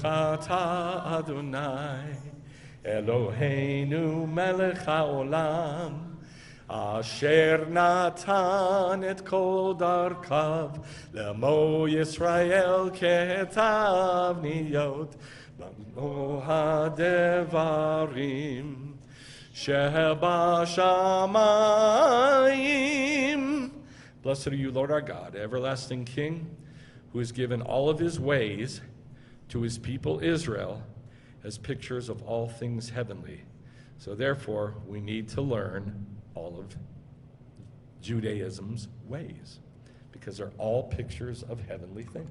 Baruch atah Adonai, Eloheinu melech haolam, Asher natan et kol darkav, Lemo Yisrael ketav niyot, Bamo hadevarim, Sheba shamayim. Blessed are you, Lord our God, everlasting King, who has given all of his ways to his people Israel as pictures of all things heavenly. So therefore, we need to learn all of Judaism's ways, because they're all pictures of heavenly things.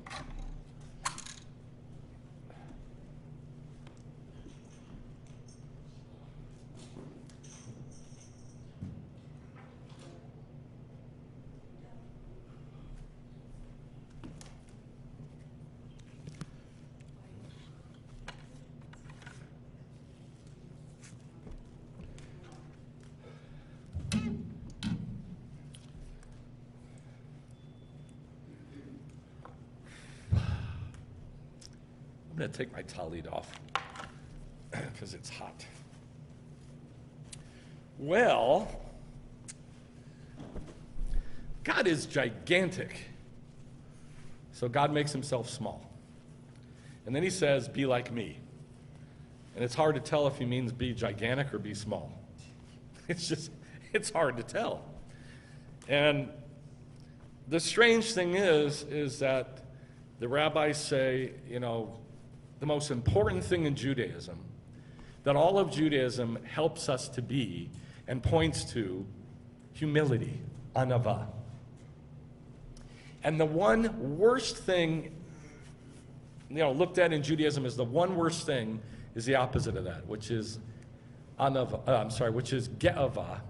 I'm going to take my tallit off because it's hot. Well, God is gigantic. So God makes himself small. And then he says, be like me. And it's hard to tell if he means be gigantic or be small. It's hard to tell. And the strange thing is that the rabbis say, the most important thing in Judaism, that all of Judaism helps us to be and points to humility, anava. And the one worst thing, looked at in Judaism as the one worst thing is the opposite of that, which is which is ge'ava,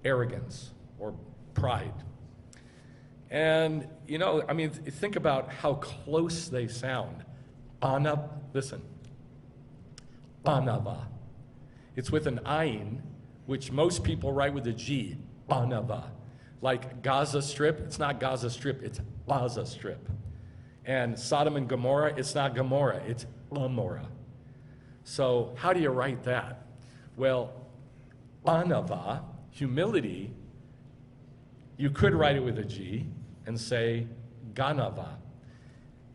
arrogance or pride. And, think about how close they sound. Listen. Anava. It's with an ayin, which most people write with a G. Anava. Like Gaza Strip, it's not Gaza Strip, it's Gaza Strip. And Sodom and Gomorrah, it's not Gomorrah, it's Amorah. So how do you write that? Well, Anava, humility, you could write it with a G and say Ganava.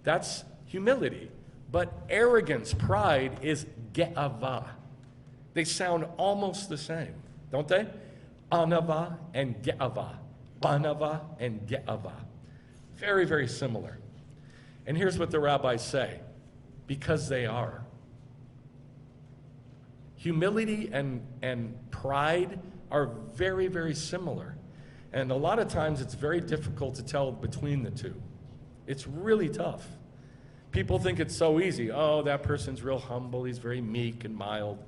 That's humility. But arrogance, pride, is ge'ava. They sound almost the same, don't they? Anava and ge'ava. Anava and ge'ava. Very, very similar. And here's what the rabbis say. Because they are. Humility and pride are very, very similar. And a lot of times it's very difficult to tell between the two. It's really tough. People think it's so easy. Oh, that person's real humble. He's very meek and mild.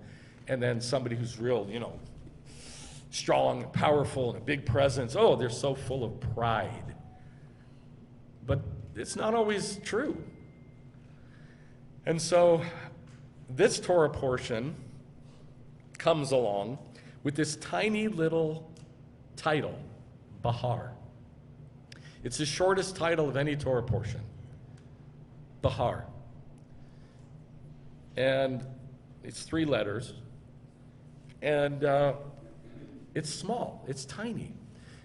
And then somebody who's real, strong, powerful, and a big presence. Oh, they're so full of pride. But it's not always true. And so this Torah portion comes along with this tiny little title, B'har. It's the shortest title of any Torah portion. B'har. And it's 3 letters. And it's small, it's tiny.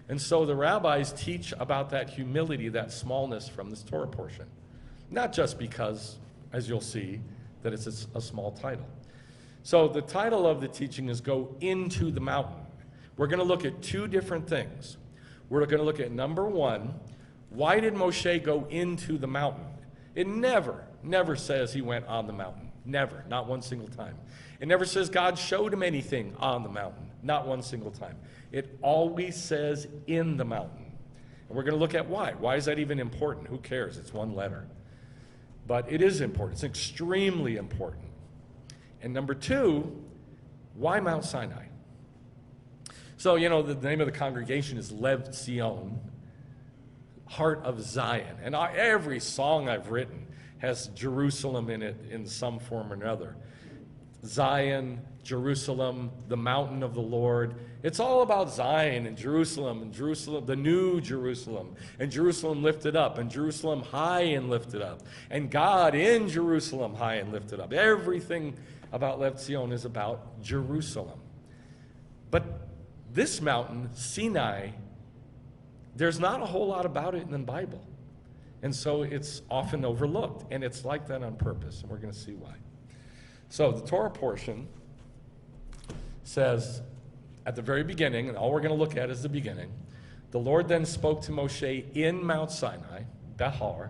And so the rabbis teach about that humility, that smallness from this Torah portion. Not just because, as you'll see, that it's a small title. So the title of the teaching is Go Into the Mountain. We're going to look at 2 different things. We're going to look at number 1, why did Moshe go into the mountain? It never says he went on the mountain. Never, not one single time. It never says God showed him anything on the mountain. Not one single time. It always says in the mountain. And we're going to look at why. Why is that even important? Who cares? It's 1 letter. But it is important. It's extremely important. And number 2, why Mount Sinai? So, the name of the congregation is Lev Tzion, Heart of Zion. And every song I've written has Jerusalem in it in some form or another. Zion, Jerusalem, the mountain of the Lord. It's all about Zion and Jerusalem, the new Jerusalem, and Jerusalem lifted up, and Jerusalem high and lifted up, and God in Jerusalem high and lifted up. Everything about Tzion is about Jerusalem. But this mountain, Sinai, there's not a whole lot about it in the Bible. And so it's often overlooked, and it's like that on purpose, and we're going to see why. So the Torah portion says at the very beginning, and all we're going to look at is the beginning, the Lord then spoke to Moshe in Mount Sinai, B'har,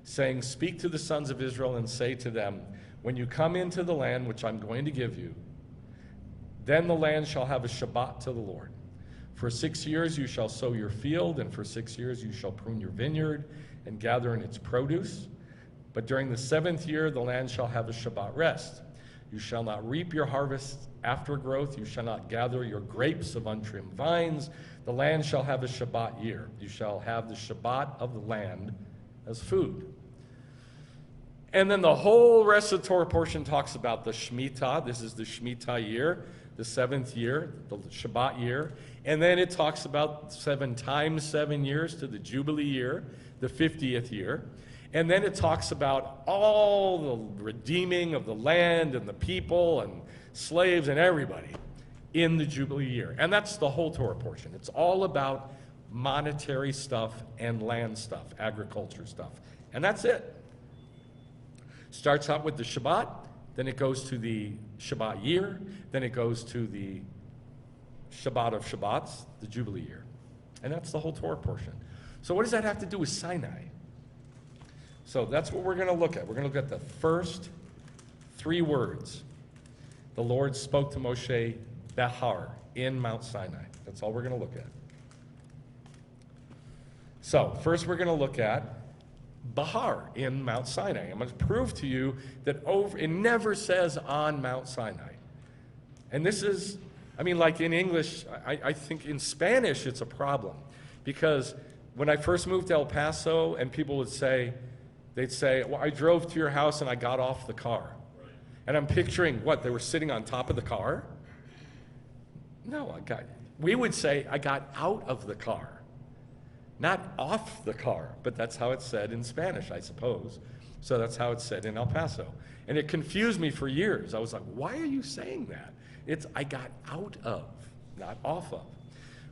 saying, speak to the sons of Israel and say to them, when you come into the land which I'm going to give you, then the land shall have a Shabbat to the Lord. For 6 years you shall sow your field, and for 6 years you shall prune your vineyard and gather in its produce. But during the 7th year the land shall have a Shabbat rest. You shall not reap your harvest after growth. You shall not gather your grapes of untrimmed vines. The land shall have a Shabbat year. You shall have the Shabbat of the land as food. And then the whole rest of the Torah portion talks about the Shemitah. This is the Shemitah year, the 7th year, the Shabbat year. And then it talks about 7 times 7 years to the Jubilee year, the 50th year. And then it talks about all the redeeming of the land and the people and slaves and everybody in the Jubilee year. And that's the whole Torah portion. It's all about monetary stuff and land stuff, agriculture stuff. And that's it. Starts out with the Shabbat, then it goes to the Shabbat year, then it goes to the Shabbat of Shabbats, the Jubilee year. And that's the whole Torah portion. So what does that have to do with Sinai? So that's what we're going to look at. We're going to look at the first 3 words. The Lord spoke to Moshe, B'har, in Mount Sinai. That's all we're going to look at. So first we're going to look at B'har in Mount Sinai. I'm going to prove to you that it never says on Mount Sinai. And this is, like in English, I think in Spanish it's a problem. Because when I first moved to El Paso and people would say, they'd say, well, I drove to your house and I got off the car. Right. And I'm picturing, what, they were sitting on top of the car? No, we would say, I got out of the car. Not off the car, but that's how it's said in Spanish, I suppose. So that's how it's said in El Paso. And it confused me for years. I was like, why are you saying that? It's, I got out of, not off of.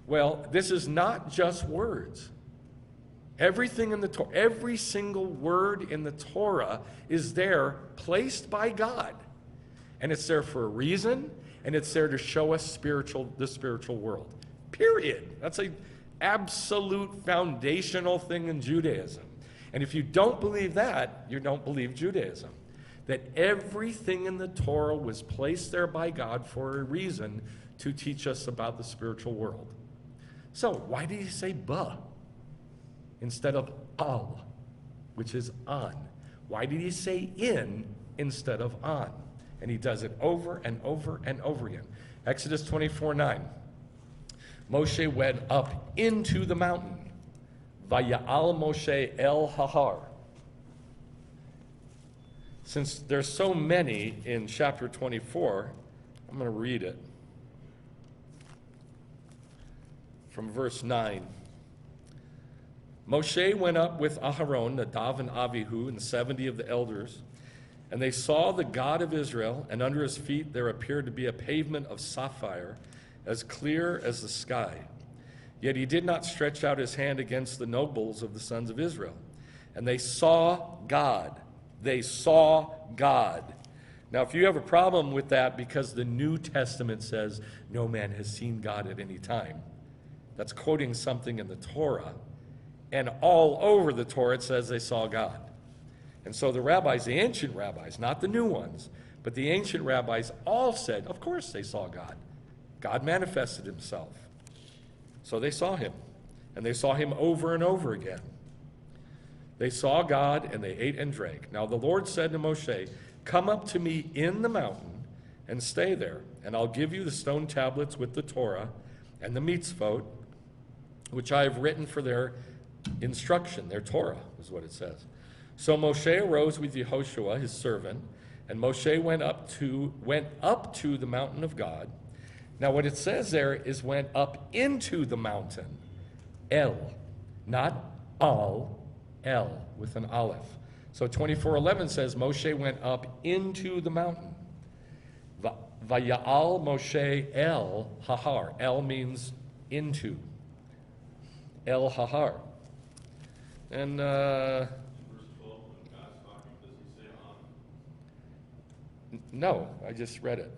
Well, this is not just words. Everything in the Torah, every single word in the Torah is there, placed by God. And it's there for a reason, and it's there to show us the spiritual world. Period. That's an absolute foundational thing in Judaism. And if you don't believe that, you don't believe Judaism. That everything in the Torah was placed there by God for a reason to teach us about the spiritual world. So, why did he say "ba" instead of "al," which is "on"? Why did he say "in" instead of "on"? And he does it over and over and over again. Exodus 24:9. Moshe went up into the mountain. Vaya'al Moshe el Har. Since there's so many in chapter 24, I'm going to read it from verse 9. Moshe went up with Aharon, Nadav, and Avihu, and 70 of the elders, and they saw the God of Israel, and under his feet there appeared to be a pavement of sapphire, as clear as the sky. Yet he did not stretch out his hand against the nobles of the sons of Israel. And they saw God. They saw God. Now, if you have a problem with that because the New Testament says no man has seen God at any time, that's quoting something in the Torah. And all over the Torah it says they saw God. And so the rabbis, the ancient rabbis, not the new ones, but the ancient rabbis all said, of course they saw God. God manifested himself. So they saw him. And they saw him over and over again. They saw God and they ate and drank. Now the Lord said to Moshe, come up to me in the mountain and stay there. And I'll give you the stone tablets with the Torah and the mitzvot, which I have written for their instruction. Their Torah is what it says. So Moshe arose with Yehoshua, his servant, And Moshe went up to the mountain of God. Now what it says there is went up into the mountain. El, not al, El with an aleph. So 24:11 says Moshe went up into the mountain. Vaya'al Moshe el hahar. El means into. El hahar. And Verse 12, when God's talking, does he say on? no, I just read it.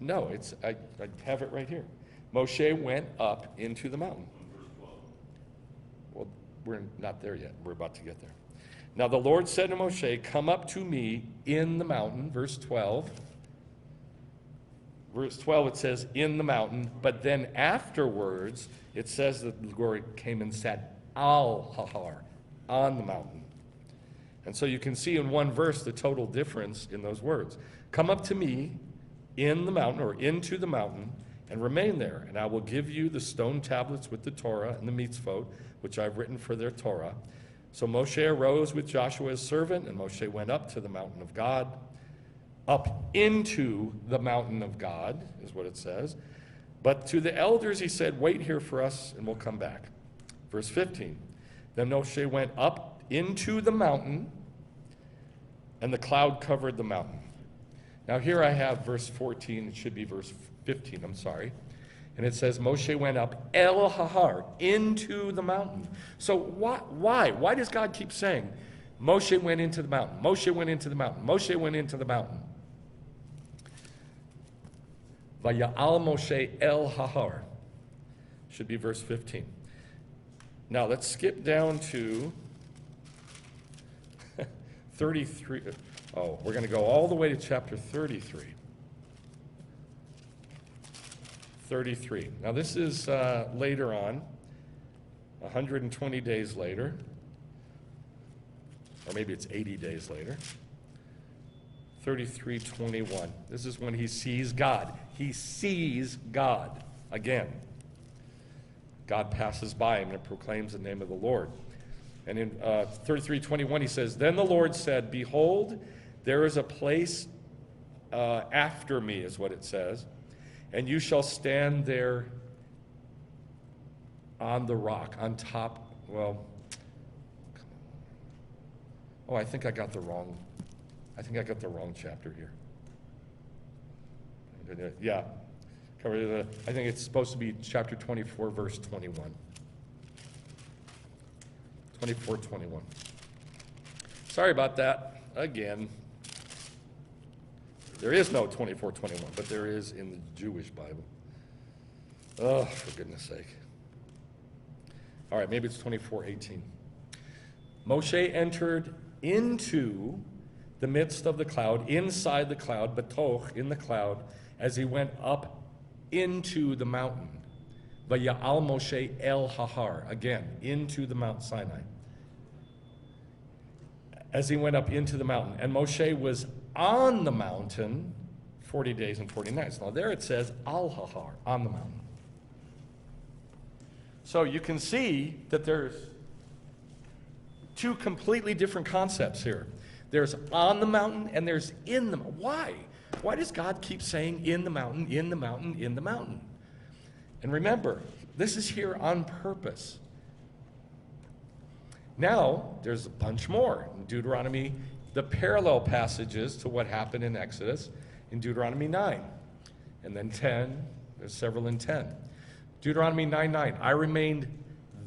No, I have it right here. Moshe went up into the mountain. Verse 12. Well, we're not there yet. We're about to get there. Now the Lord said to Moshe, come up to me in the mountain. Verse 12. Verse 12, it says, in the mountain. But then afterwards, it says that the Lord came and sat al hahar, on the mountain. And so you can see in one verse the total difference in those words. Come up to me in the mountain, or into the mountain, and remain there. And I will give you the stone tablets with the Torah and the mitzvot, which I've written for their Torah. So Moshe arose with Joshua his servant, and Moshe went up to the mountain of God, up into the mountain of God, is what it says. But to the elders he said, wait here for us, and we'll come back. Verse 15, then Moshe went up into the mountain, and the cloud covered the mountain. Now here I have verse 14, it should be verse 15, I'm sorry. And it says, Moshe went up el hahar, into the mountain. So why? Why does God keep saying, Moshe went into the mountain, Moshe went into the mountain, Moshe went into the mountain? Vaya'al Moshe el hahar, should be verse 15. Now let's skip down to 33. Oh, we're going to go all the way to chapter 33. 33. Now this is later on, 120 days later, or maybe it's 80 days later. 33:21. This is when he sees God. He sees God again. God passes by him and proclaims the name of the Lord. And in 33:21 he says, then the Lord said, behold, there is a place after me, is what it says, and you shall stand there on the rock, on top, well, oh, I think I got the wrong chapter here. Yeah, I think it's supposed to be chapter 24, verse 21. 24:21. Sorry about that, again. There is no 24:21, but there is in the Jewish Bible. Oh, for goodness sake. All right, maybe it's 24:18. Moshe entered into the midst of the cloud, inside the cloud, betoch, in the cloud, as he went up into the mountain. Vaya'al Moshe el hahar, again, into the Mount Sinai. As he went up into the mountain. And Moshe was on the mountain 40 days and 40 nights. Now there it says al hahar, on the mountain. So you can see that there's two completely different concepts here. There's on the mountain and there's in the mountain. Why? Why does God keep saying in the mountain, in the mountain, in the mountain? And remember, this is here on purpose. Now, there's a bunch more. In Deuteronomy, the parallel passages to what happened in Exodus, in Deuteronomy 9. And then 10, there's several in 10. Deuteronomy 9:9, I remained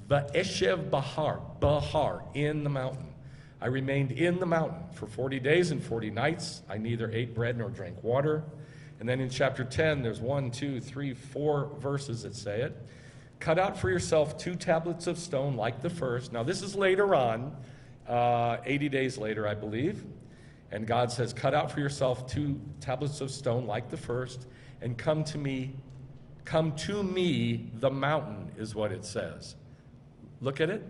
va'eshev B'har, in the mountain. I remained in the mountain for 40 days and 40 nights. I neither ate bread nor drank water. And then in chapter 10, there's 1, 2, 3, 4 verses that say it. Cut out for yourself 2 tablets of stone like the first. Now this is later on, 80 days later, I believe. And God says, cut out for yourself 2 tablets of stone like the first, and come to me, the mountain, is what it says. Look at it.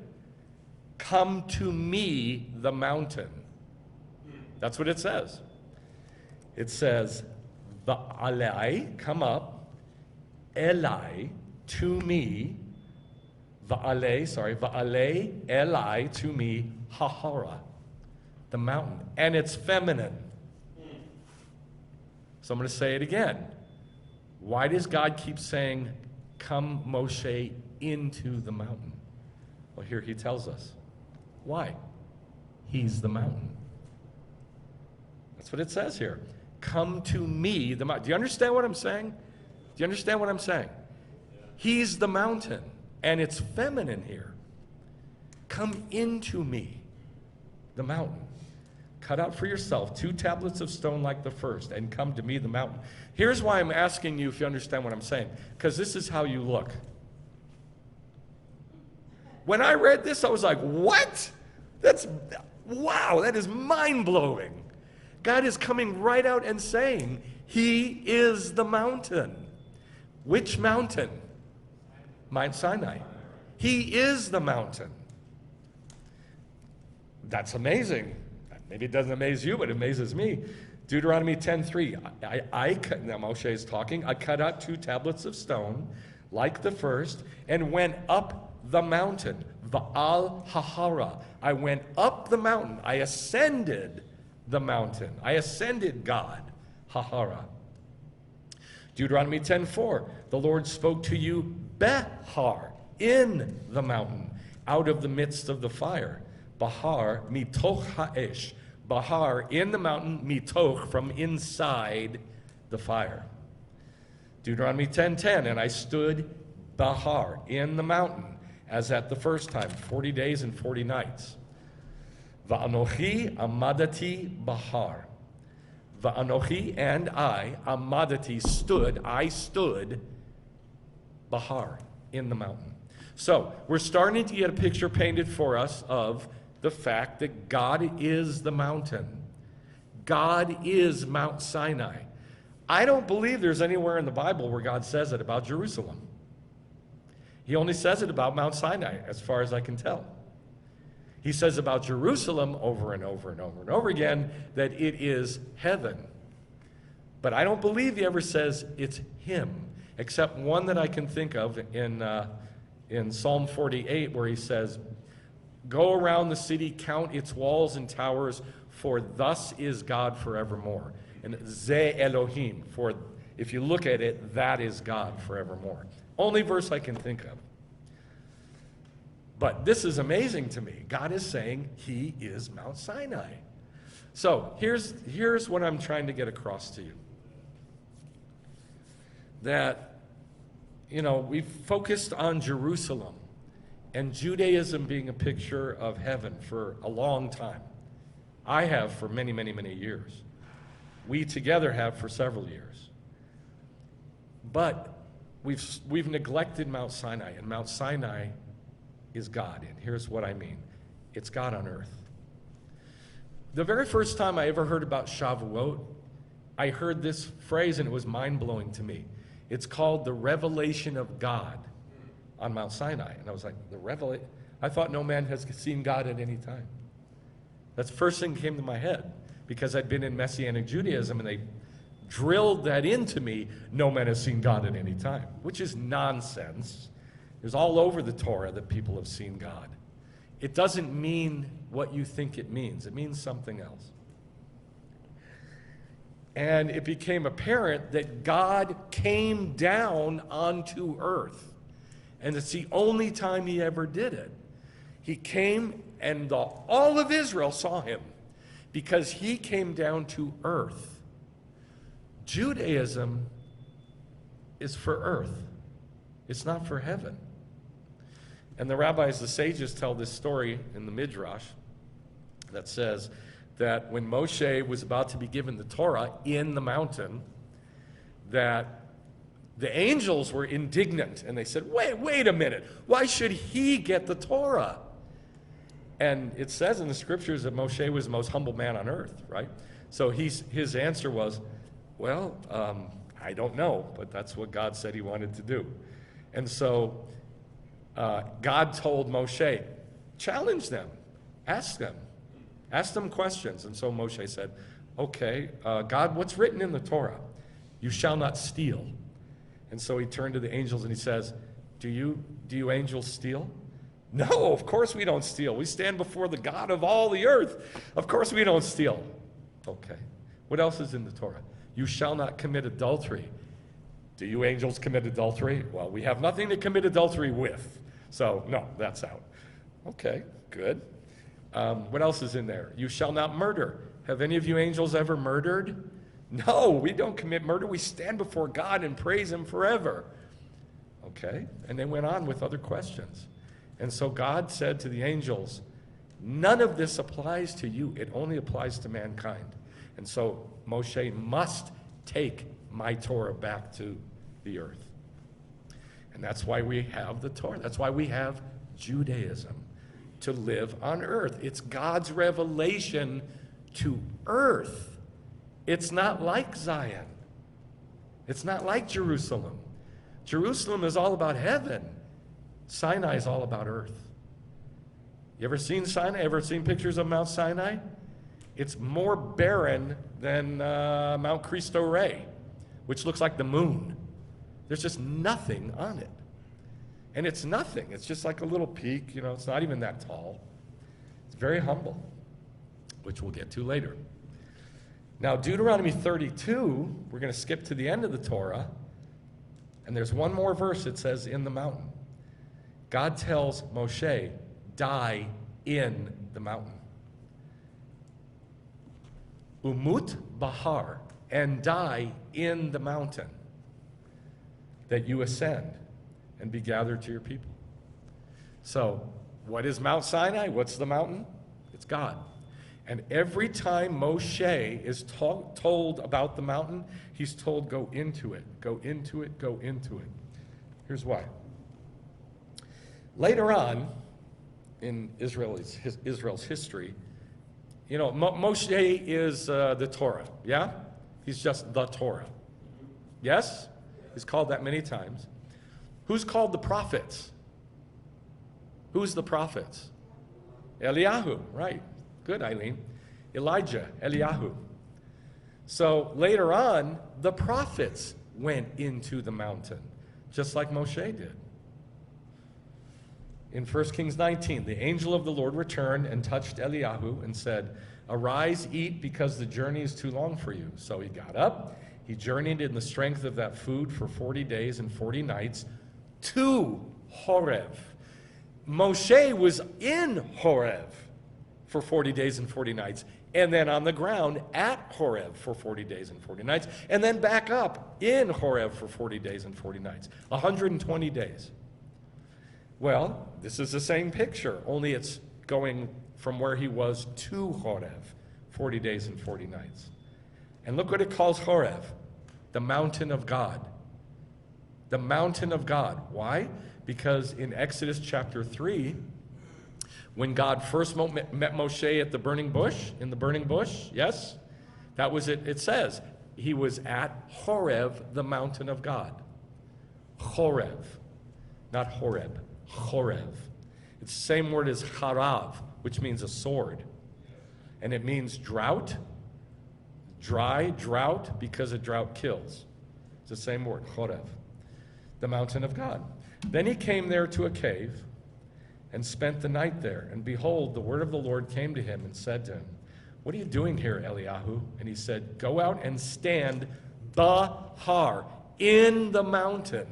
Come to me, the mountain. That's what it says. It says, va'alei, come up, elai, to me, va'alei, elai, to me, hahara. the mountain. And it's feminine. So I'm going to say it again. Why does God keep saying, come, Moshe, into the mountain? Well, here he tells us. Why? He's the mountain. That's what it says here. Come to me, the mountain. Do you understand what I'm saying? Do you understand what I'm saying? He's the mountain, and it's feminine here. Come into me, the mountain. Cut out for yourself 2 tablets of stone like the first, and come to me, the mountain. Here's why I'm asking you if you understand what I'm saying, because this is how you look. When I read this, I was like, what? Wow, that is mind-blowing. God is coming right out and saying, he is the mountain. Which mountain? Mount Sinai. He is the mountain. That's amazing. Maybe it doesn't amaze you, but it amazes me. Deuteronomy 10:3. Now Moshe is talking. I cut out 2 tablets of stone, like the first, and went up the mountain. Va'al hahara. I went up the mountain. I ascended the mountain. I ascended God. Hahara. Deuteronomy 10:4. The Lord spoke to you B'har, in the mountain, out of the midst of the fire. B'har, mitoch ha'esh. B'har, in the mountain, mitoch, from inside the fire. Deuteronomy 10:10. And I stood B'har, in the mountain, as at the first time, 40 days and 40 nights. Va'anochi amadati B'har. Va'anochi, and I, amadati, stood, I stood, B'har, in the mountain. So, we're starting to get a picture painted for us of the fact that God is the mountain. God is Mount Sinai. I don't believe there's anywhere in the Bible where God says it about Jerusalem. He only says it about Mount Sinai, as far as I can tell. He says about Jerusalem over and over and over and over again that it is heaven. But I don't believe he ever says it's him, except one that I can think of in Psalm 48, where he says, go around the city, count its walls and towers, for thus is God forevermore. And Ze Elohim, for if you look at it, that is God forevermore. Only verse I can think of. But this is amazing to me. God is saying he is Mount Sinai. So here's what I'm trying to get across to you. That, we've focused on Jerusalem and Judaism being a picture of heaven for a long time. I have for many, many, many years. We together have for several years. But we've neglected Mount Sinai, and Mount Sinai is God. And here's what I mean. It's God on earth. The very first time I ever heard about Shavuot, I heard this phrase, and it was mind-blowing to me. It's called the revelation of God on Mount Sinai. And I was like, I thought no man has seen God at any time. That's the first thing that came to my head, because I'd been in Messianic Judaism, and they drilled that into me, no man has seen God at any time, which is nonsense. It's all over the Torah that people have seen God. It doesn't mean what you think it means. It means something else. And it became apparent that God came down onto earth. And it's the only time he ever did it. He came, and all of Israel saw him, because he came down to earth. Judaism is for earth. It's not for heaven. And the rabbis, the sages, tell this story in the Midrash that says that when Moshe was about to be given the Torah in the mountain, that the angels were indignant, and they said, wait a minute, why should he get the Torah? And it says in the scriptures that Moshe was the most humble man on earth, right? So his answer was, I don't know, but that's what God said he wanted to do. And so God told Moshe, challenge them, ask them questions. And so Moshe said, okay, God, what's written in the Torah? You shall not steal. And so he turned to the angels and he says, do you angels steal? No, of course we don't steal. We stand before the God of all the earth. Of course we don't steal. Okay. What else is in the Torah? You shall not commit adultery. Do you angels commit adultery? Well, we have nothing to commit adultery with. So, no, that's out. Okay, good. What else is in there? You shall not murder. Have any of you angels ever murdered? No, we don't commit murder. We stand before God and praise Him forever. Okay, and they went on with other questions. And so God said to the angels, none of this applies to you. It only applies to mankind. And so Moshe must take my Torah back to the earth. And that's why we have the Torah. That's why we have Judaism, to live on earth. It's God's revelation to earth. It's not like Zion. It's not like Jerusalem. Jerusalem is all about heaven. Sinai is all about earth. You ever seen Sinai? Ever seen pictures of Mount Sinai? It's more barren than Mount Cristo Rey, which looks like the moon. There's just nothing on it. And it's nothing. It's just like a little peak. It's not even that tall. It's very humble, which we'll get to later. Now, Deuteronomy 32, we're going to skip to the end of the Torah, and there's one more verse. It says, in the mountain. God tells Moshe, die in the mountain. Umut B'har, and die in the mountain, that you ascend and be gathered to your people. So, what is Mount Sinai? What's the mountain? It's God. And every time Moshe is told about the mountain, he's told, go into it, go into it, go into it. Here's why. Later on in Israel's history, Moshe is the Torah, yeah? He's just the Torah. Yes? He's called that many times. Who's called the prophets? Who's the prophets? Eliyahu, right. Good, Eileen. Elijah, Eliyahu. So later on, the prophets went into the mountain, just like Moshe did. In 1 Kings 19, the angel of the Lord returned and touched Eliyahu and said, arise, eat, because the journey is too long for you. So he got up. He journeyed in the strength of that food for 40 days and 40 nights to Horeb. Moshe was in Horeb for 40 days and 40 nights, and then on the ground at Horeb for 40 days and 40 nights, and then back up in Horeb for 40 days and 40 nights, 120 days. Well, this is the same picture, only it's going from where he was to Horeb, 40 days and 40 nights. And look what it calls Horeb, the mountain of God. The mountain of God. Why? Because in Exodus chapter 3, when God first met Moshe at the burning bush, in the burning bush, yes? That was it. It says he was at Horeb, the mountain of God. Horeb, not Horeb, Horeb. It's the same word as harav, which means a sword. And it means drought, dry, drought, because a drought kills. It's the same word, Horeb, the mountain of God. Then he came there to a cave and spent the night there. And behold, the word of the Lord came to him and said to him, what are you doing here, Eliyahu? And he said, go out and stand B'har, in the mountain,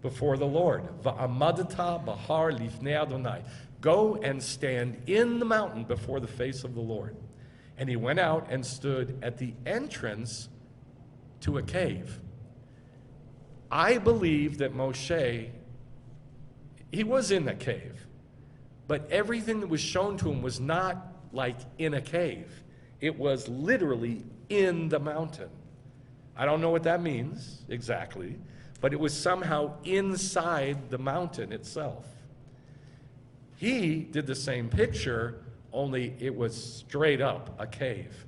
before the Lord. Va'amadata B'har lifnei Adonai. Go and stand in the mountain before the face of the Lord. And he went out and stood at the entrance to a cave. I believe that Moshe, he was in the cave, but everything that was shown to him was not like in a cave. It was literally in the mountain. I don't know what that means exactly, but it was somehow inside the mountain itself. He did the same picture, only it was straight up a cave.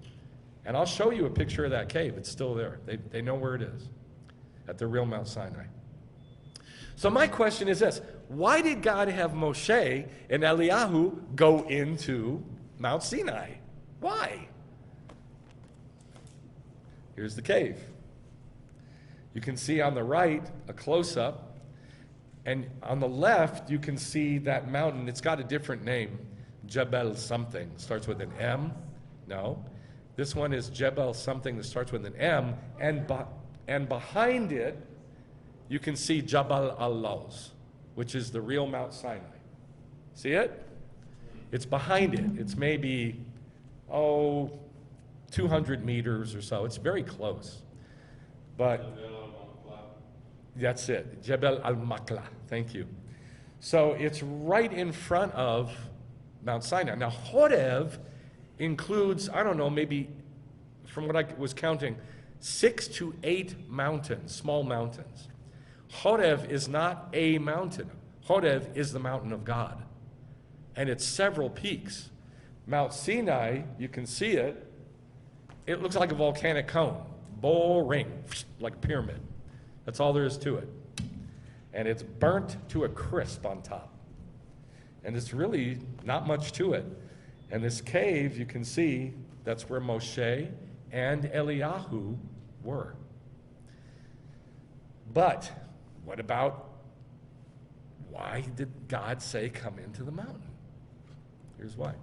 And I'll show you a picture of that cave. It's still there. They know where it is, at the real Mount Sinai. So my question is this: why did God have Moshe and Eliyahu go into Mount Sinai? Why? Here's the cave. You can see on the right a close-up, And on the left, you can see that mountain. It's got a different name, Jebel something. Starts with an M. No. This one is Jebel something that starts with an M. And behind it, you can see Jabal al-Lawz, which is the real Mount Sinai. See it? It's behind it. It's maybe, 200 meters or so. It's very close. But that's it, Jebel al-Makla. Thank you. So it's right in front of Mount Sinai. Now, Horeb includes, I don't know, maybe from what I was counting, 6 to 8 mountains, small mountains. Horeb is not a mountain. Horeb is the mountain of God. And it's several peaks. Mount Sinai, you can see it. It looks like a volcanic cone. Boring, like a pyramid. That's all there is to it. And it's burnt to a crisp on top. And it's really not much to it. And this cave, you can see, that's where Moshe and Eliyahu were. But what about, why did God say come into the mountain? Here's why.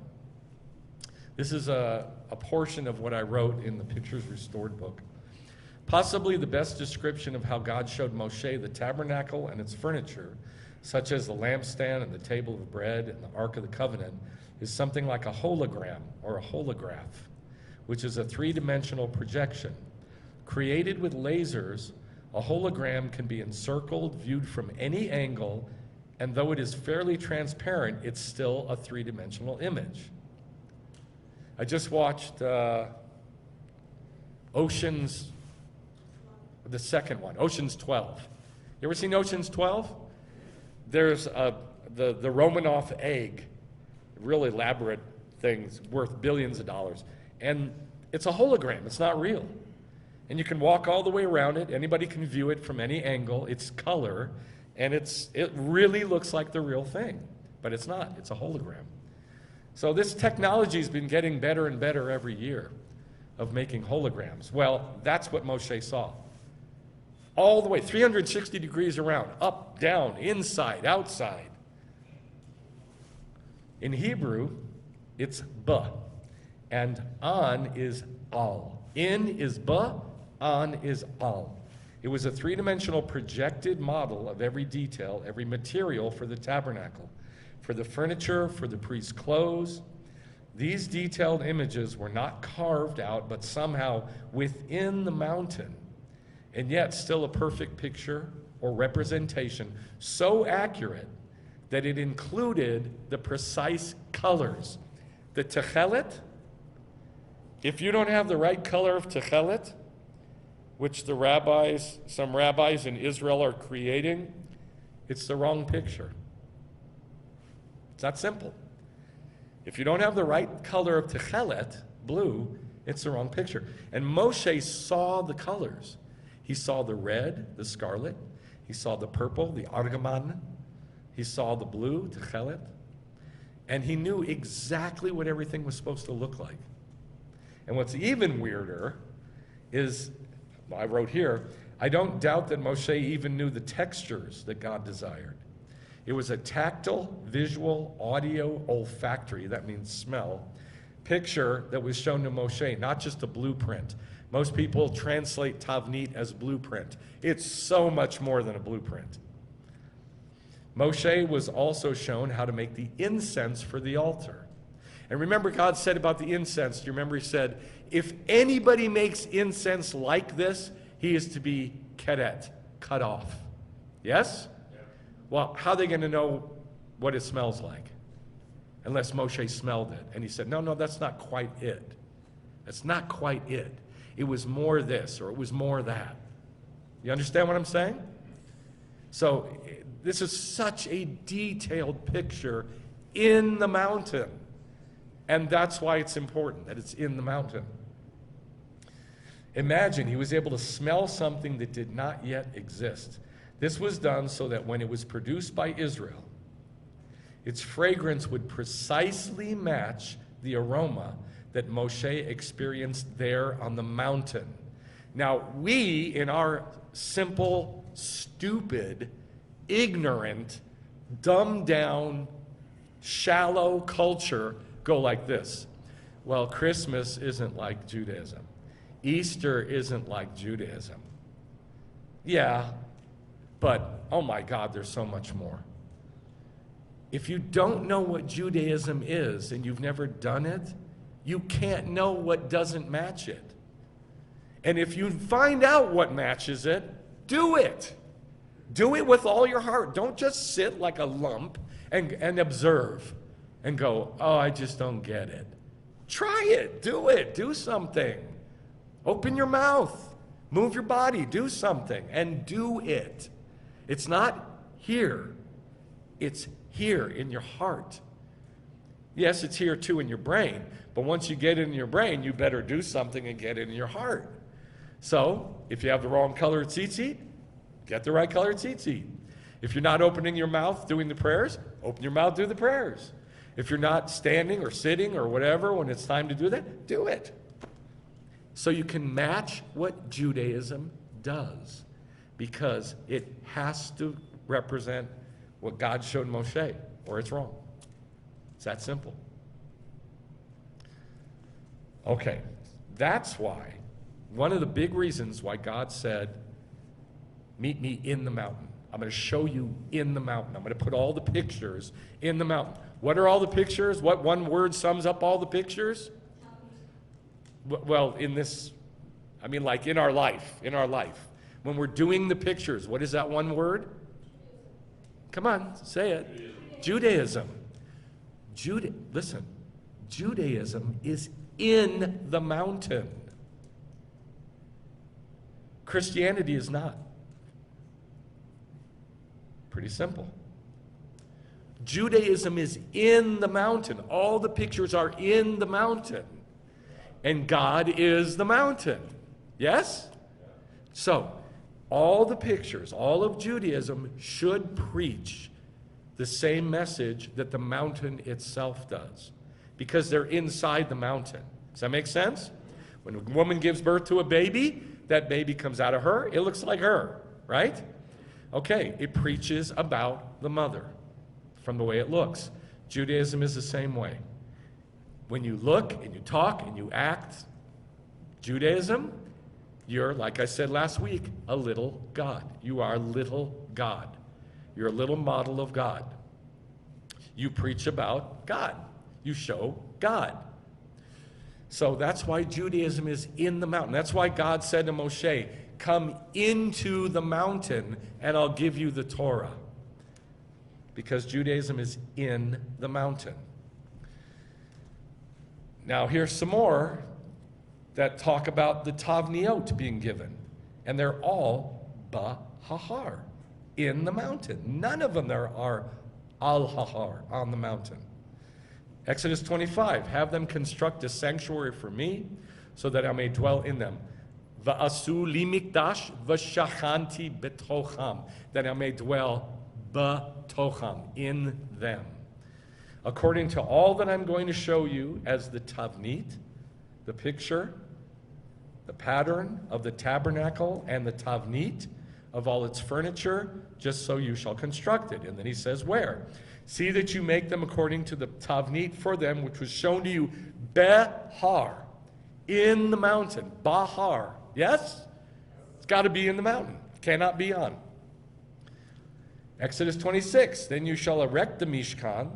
This is a portion of what I wrote in the Pictures Restored book. Possibly the best description of how God showed Moshe the tabernacle and its furniture, such as the lampstand and the table of bread and the Ark of the Covenant, is something like a hologram or a holograph, which is a three-dimensional projection. Created with lasers, a hologram can be encircled, viewed from any angle, and though it is fairly transparent, it's still a three-dimensional image. I just watched Ocean's, the second one, Ocean's 12. You ever seen Ocean's 12? There's the Romanov egg, real elaborate things worth billions of dollars. And it's a hologram, it's not real. And you can walk all the way around it, anybody can view it from any angle, it's color, and it really looks like the real thing. But it's not, it's a hologram. So this technology has been getting better and better every year of making holograms. Well, that's what Moshe saw. All the way, 360 degrees around, up, down, inside, outside. In Hebrew, it's ba, and an is al. In is ba, an is al. It was a three-dimensional projected model of every detail, every material for the tabernacle, for the furniture, for the priest's clothes. These detailed images were not carved out, but somehow within the mountain, and yet still a perfect picture or representation, so accurate that it included the precise colors. The techelet, if you don't have the right color of techelet, which some rabbis in Israel are creating, it's the wrong picture. It's that simple. If you don't have the right color of techelet, blue, it's the wrong picture. And Moshe saw the colors. He saw the red, the scarlet. He saw the purple, the argaman. He saw the blue, techelet. And he knew exactly what everything was supposed to look like. And what's even weirder is, well, I wrote here, I don't doubt that Moshe even knew the textures that God desired. It was a tactile, visual, audio, olfactory, that means smell, picture that was shown to Moshe, not just a blueprint. Most people translate tavnit as blueprint. It's so much more than a blueprint. Moshe was also shown how to make the incense for the altar. And remember, God said about the incense, do you remember he said, if anybody makes incense like this, he is to be keret, cut off. Yes? Well, how are they going to know what it smells like? Unless Moshe smelled it. And he said, no, that's not quite it. That's not quite it. It was more this, or it was more that. You understand what I'm saying? So this is such a detailed picture in the mountain. And that's why it's important that it's in the mountain. Imagine he was able to smell something that did not yet exist. This was done so that when it was produced by Israel, its fragrance would precisely match the aroma that Moshe experienced there on the mountain. Now, we, in our simple, stupid, ignorant, dumbed down, shallow culture go like this. Well, Christmas isn't like Judaism. Easter isn't like Judaism. Yeah, but oh my God, there's so much more. If you don't know what Judaism is and you've never done it, you can't know what doesn't match it. And if you find out what matches it, do it. Do it with all your heart. Don't just sit like a lump and observe and go, oh, I just don't get it. Try it. Do it. Do something. Open your mouth. Move your body. Do something. And do it. It's not here. It's here in your heart. Yes, it's here too in your brain. But once you get it in your brain, you better do something and get it in your heart. So, if you have the wrong color tzitzit, get the right color tzitzit. If you're not opening your mouth doing the prayers, open your mouth, do the prayers. If you're not standing or sitting or whatever when it's time to do that, do it. So you can match what Judaism does, because it has to represent what God showed Moshe, or it's wrong. It's that simple. Okay, that's why, one of the big reasons why God said, meet me in the mountain. I'm going to show you in the mountain. I'm going to put all the pictures in the mountain. What are all the pictures? What one word sums up all the pictures? Well, in this, I mean, like in our life. When we're doing the pictures, what is that one word? Come on, say it. Judaism. Listen, Judaism is in the mountain. Christianity is not. Pretty simple. Judaism is in the mountain. All the pictures are in the mountain. And God is the mountain. Yes? So, all the pictures, all of Judaism should preach the same message that the mountain itself does, because they're inside the mountain. Does that make sense? When a woman gives birth to a baby, that baby comes out of her, it looks like her, right? Okay, it preaches about the mother from the way it looks. Judaism is the same way. When you look and you talk and you act, Judaism, you're, like I said last week, a little God. You are a little God. You're a little model of God. You preach about God. You show God. So that's why Judaism is in the mountain. That's why God said to Moshe, come into the mountain and I'll give you the Torah. Because Judaism is in the mountain. Now here's some more that talk about the Tavniot being given. And they're all B'har, in the mountain. None of them there are al-Hahar, on the mountain. Exodus 25, have them construct a sanctuary for me, so that I may dwell in them. Va'asu li mikdash v'shachanti betocham, that I may dwell betocham, in them. According to all that I'm going to show you as the tavnit, the picture, the pattern of the tabernacle and the tavnit of all its furniture, just so you shall construct it. And then he says, where? See that you make them according to the tavnit for them, which was shown to you, B'har, in the mountain, B'har. Yes? It's got to be in the mountain. Cannot be on. Exodus 26, then you shall erect the Mishkan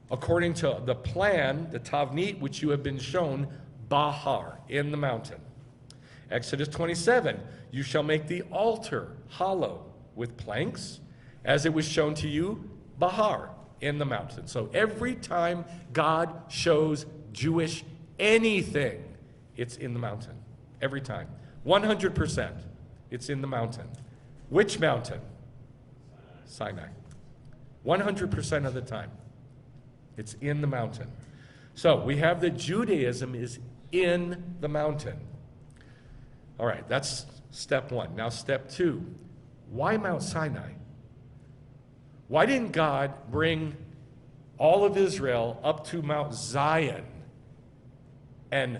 according to the plan, the tavnit, which you have been shown, B'har, in the mountain. Exodus 27, you shall make the altar hollow with planks, as it was shown to you, B'har, in the mountain. So every time God shows Jewish anything, it's in the mountain. Every time. 100%. It's in the mountain. Which mountain? Sinai. 100% of the time. It's in the mountain. So we have that Judaism is in the mountain. All right, that's step one. Now step two. Why Mount Sinai? Why didn't God bring all of Israel up to Mount Zion and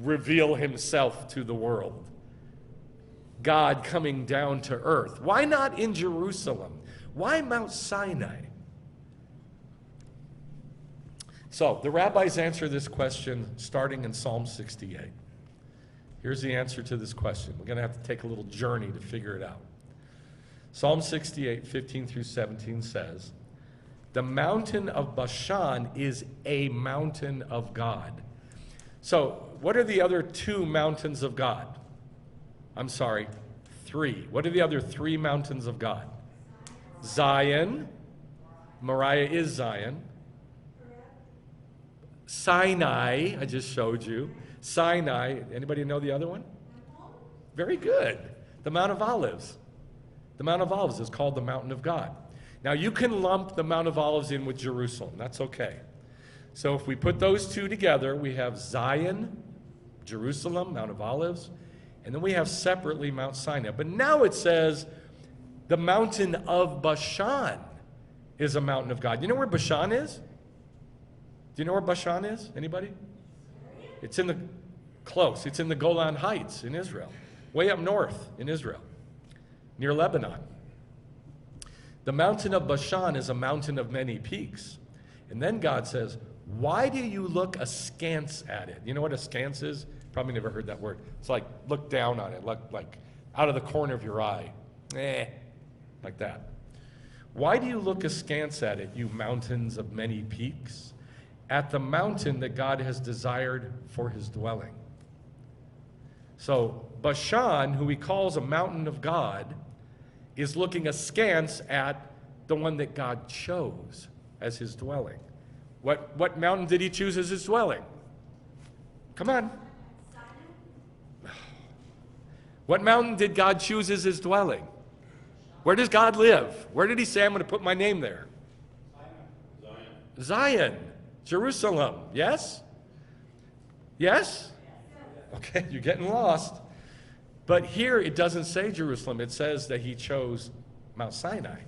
reveal himself to the world? God coming down to earth? Why not in Jerusalem? Why Mount Sinai? So the rabbis answer this question starting in Psalm 68. Here's the answer to this question. We're going to have to take a little journey to figure it out. Psalm 68, 15 through 17 says, "The mountain of Bashan is a mountain of God." So what are the other two mountains of God? I'm sorry, three. What are the other three mountains of God? Zion. Moriah is Zion. Sinai, I just showed you. Sinai, anybody know the other one? Very good. The Mount of Olives. The Mount of Olives is called the Mountain of God. Now you can lump the Mount of Olives in with Jerusalem. That's okay. So if we put those two together, we have Zion, Jerusalem, Mount of Olives, and then we have separately Mount Sinai. But now it says the mountain of Bashan is a mountain of God. You know where Bashan is? Do you know where Bashan is? Anybody? It's in the Golan Heights in Israel, way up north in Israel, near Lebanon. The mountain of Bashan is a mountain of many peaks. And then God says, why do you look askance at it? You know what askance is? Probably never heard that word. It's like look down on it, like out of the corner of your eye. Like that. Why do you look askance at it, you mountains of many peaks? At the mountain that God has desired for his dwelling. So Bashan, who he calls a mountain of God, is looking askance at the one that God chose as his dwelling. What mountain did he choose as his dwelling? Come on. What mountain did God choose as his dwelling? Where does God live? Where did he say, I'm going to put my name there? Zion. Jerusalem. Yes? Yes? Okay, you're getting lost. But here it doesn't say Jerusalem. It says that he chose Mount Sinai,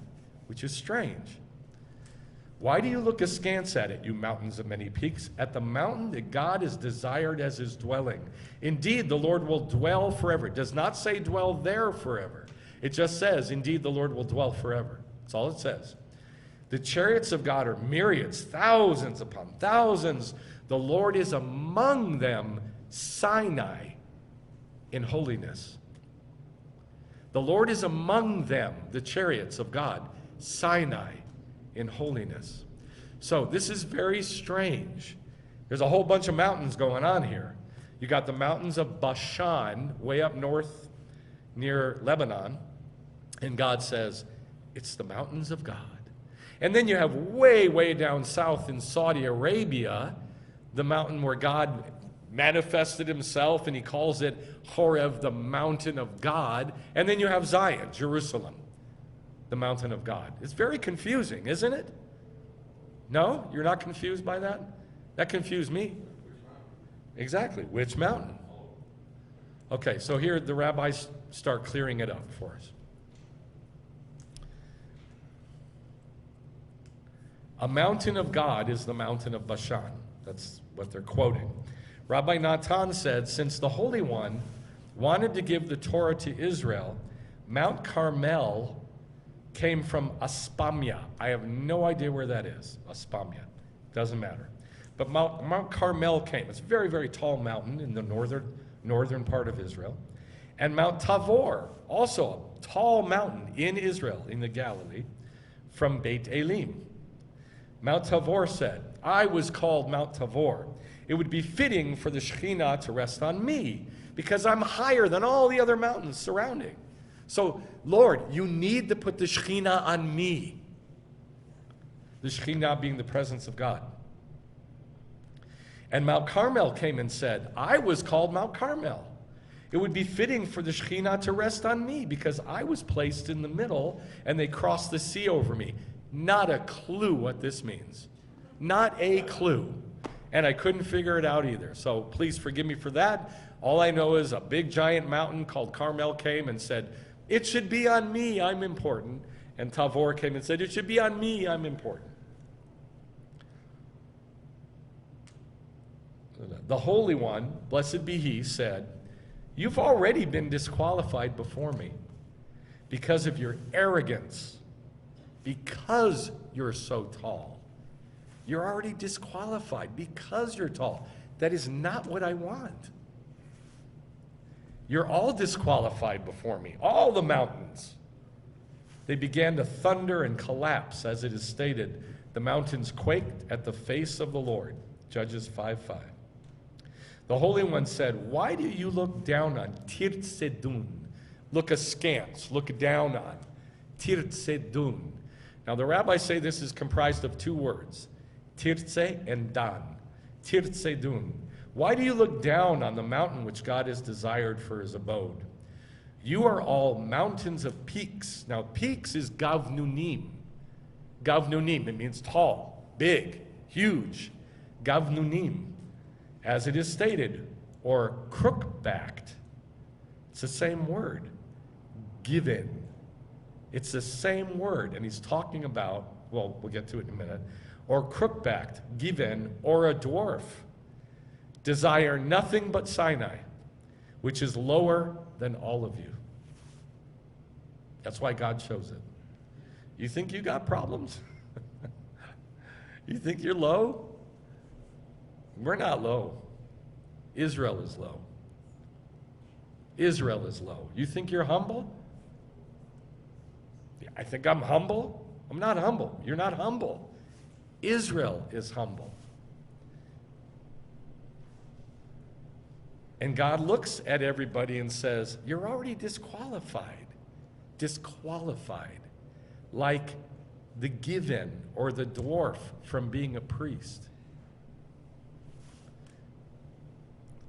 which is strange. Why do you look askance at it, you mountains of many peaks? At the mountain that God has desired as his dwelling. Indeed, the Lord will dwell forever. It does not say dwell there forever. It just says, indeed, the Lord will dwell forever. That's all it says. The chariots of God are myriads, thousands upon thousands. The Lord is among them, Sinai, in holiness. The Lord is among them, the chariots of God, Sinai, in holiness. So this is very strange. There's a whole bunch of mountains going on here. You got the mountains of Bashan, way up north near Lebanon, and God says, it's the mountains of God. And then you have way, way down south in Saudi Arabia, the mountain where God manifested himself, and he calls it Horeb, the mountain of God. And then you have Zion, Jerusalem, the mountain of God. It's very confusing, isn't it? No? You're not confused by that? That confused me. Exactly. Which mountain? Okay, so here the rabbis start clearing it up for us. A mountain of God is the mountain of Bashan. That's what they're quoting. Rabbi Natan said, since the Holy One wanted to give the Torah to Israel, Mount Carmel came from Aspamia. I have no idea where that is, Aspamia. Doesn't matter. But Mount Carmel came. It's a very, very tall mountain in the northern part of Israel. And Mount Tabor, also a tall mountain in Israel, in the Galilee, from Beit Elim. Mount Tabor said, I was called Mount Tabor. It would be fitting for the Shekhinah to rest on me, because I'm higher than all the other mountains surrounding. So, Lord, you need to put the Shekhinah on me. The Shekhinah being the presence of God. And Mount Carmel came and said, I was called Mount Carmel. It would be fitting for the Shekhinah to rest on me, because I was placed in the middle, and they crossed the sea over me. Not a clue what this means. Not a clue. And I couldn't figure it out either. So please forgive me for that. All I know is a big giant mountain called Carmel came and said, it should be on me, I'm important. And Tabor came and said, it should be on me, I'm important. The Holy One, blessed be he, said, You've already been disqualified before me because of your arrogance, because you're so tall. You're already disqualified because you're tall. That is not what I want. You're all disqualified before me, all the mountains. They began to thunder and collapse, as it is stated. The mountains quaked at the face of the Lord. Judges 5:5. The Holy One said, why do you look down on Tirtzedun? Look askance, look down on Tirtzedun. Now the rabbis say this is comprised of two words, Tirtze and Dan. Tirtzedun. Why do you look down on the mountain which God has desired for his abode? You are all mountains of peaks. Now peaks is Gavnunim. Gavnunim, it means tall, big, huge. Gavnunim, as it is stated, or crook-backed. It's the same word. Given. It's the same word, and he's talking about, well, we'll get to it in a minute, or crook-backed, given, or a dwarf. Desire nothing but Sinai, which is lower than all of you. That's why God chose it. You think you got problems? You think you're low? We're not low. Israel is low. Israel is low. You think you're humble? I think I'm humble? I'm not humble. You're not humble. Israel is humble. And God looks at everybody and says, you're already disqualified. Disqualified. Like the given or the dwarf from being a priest.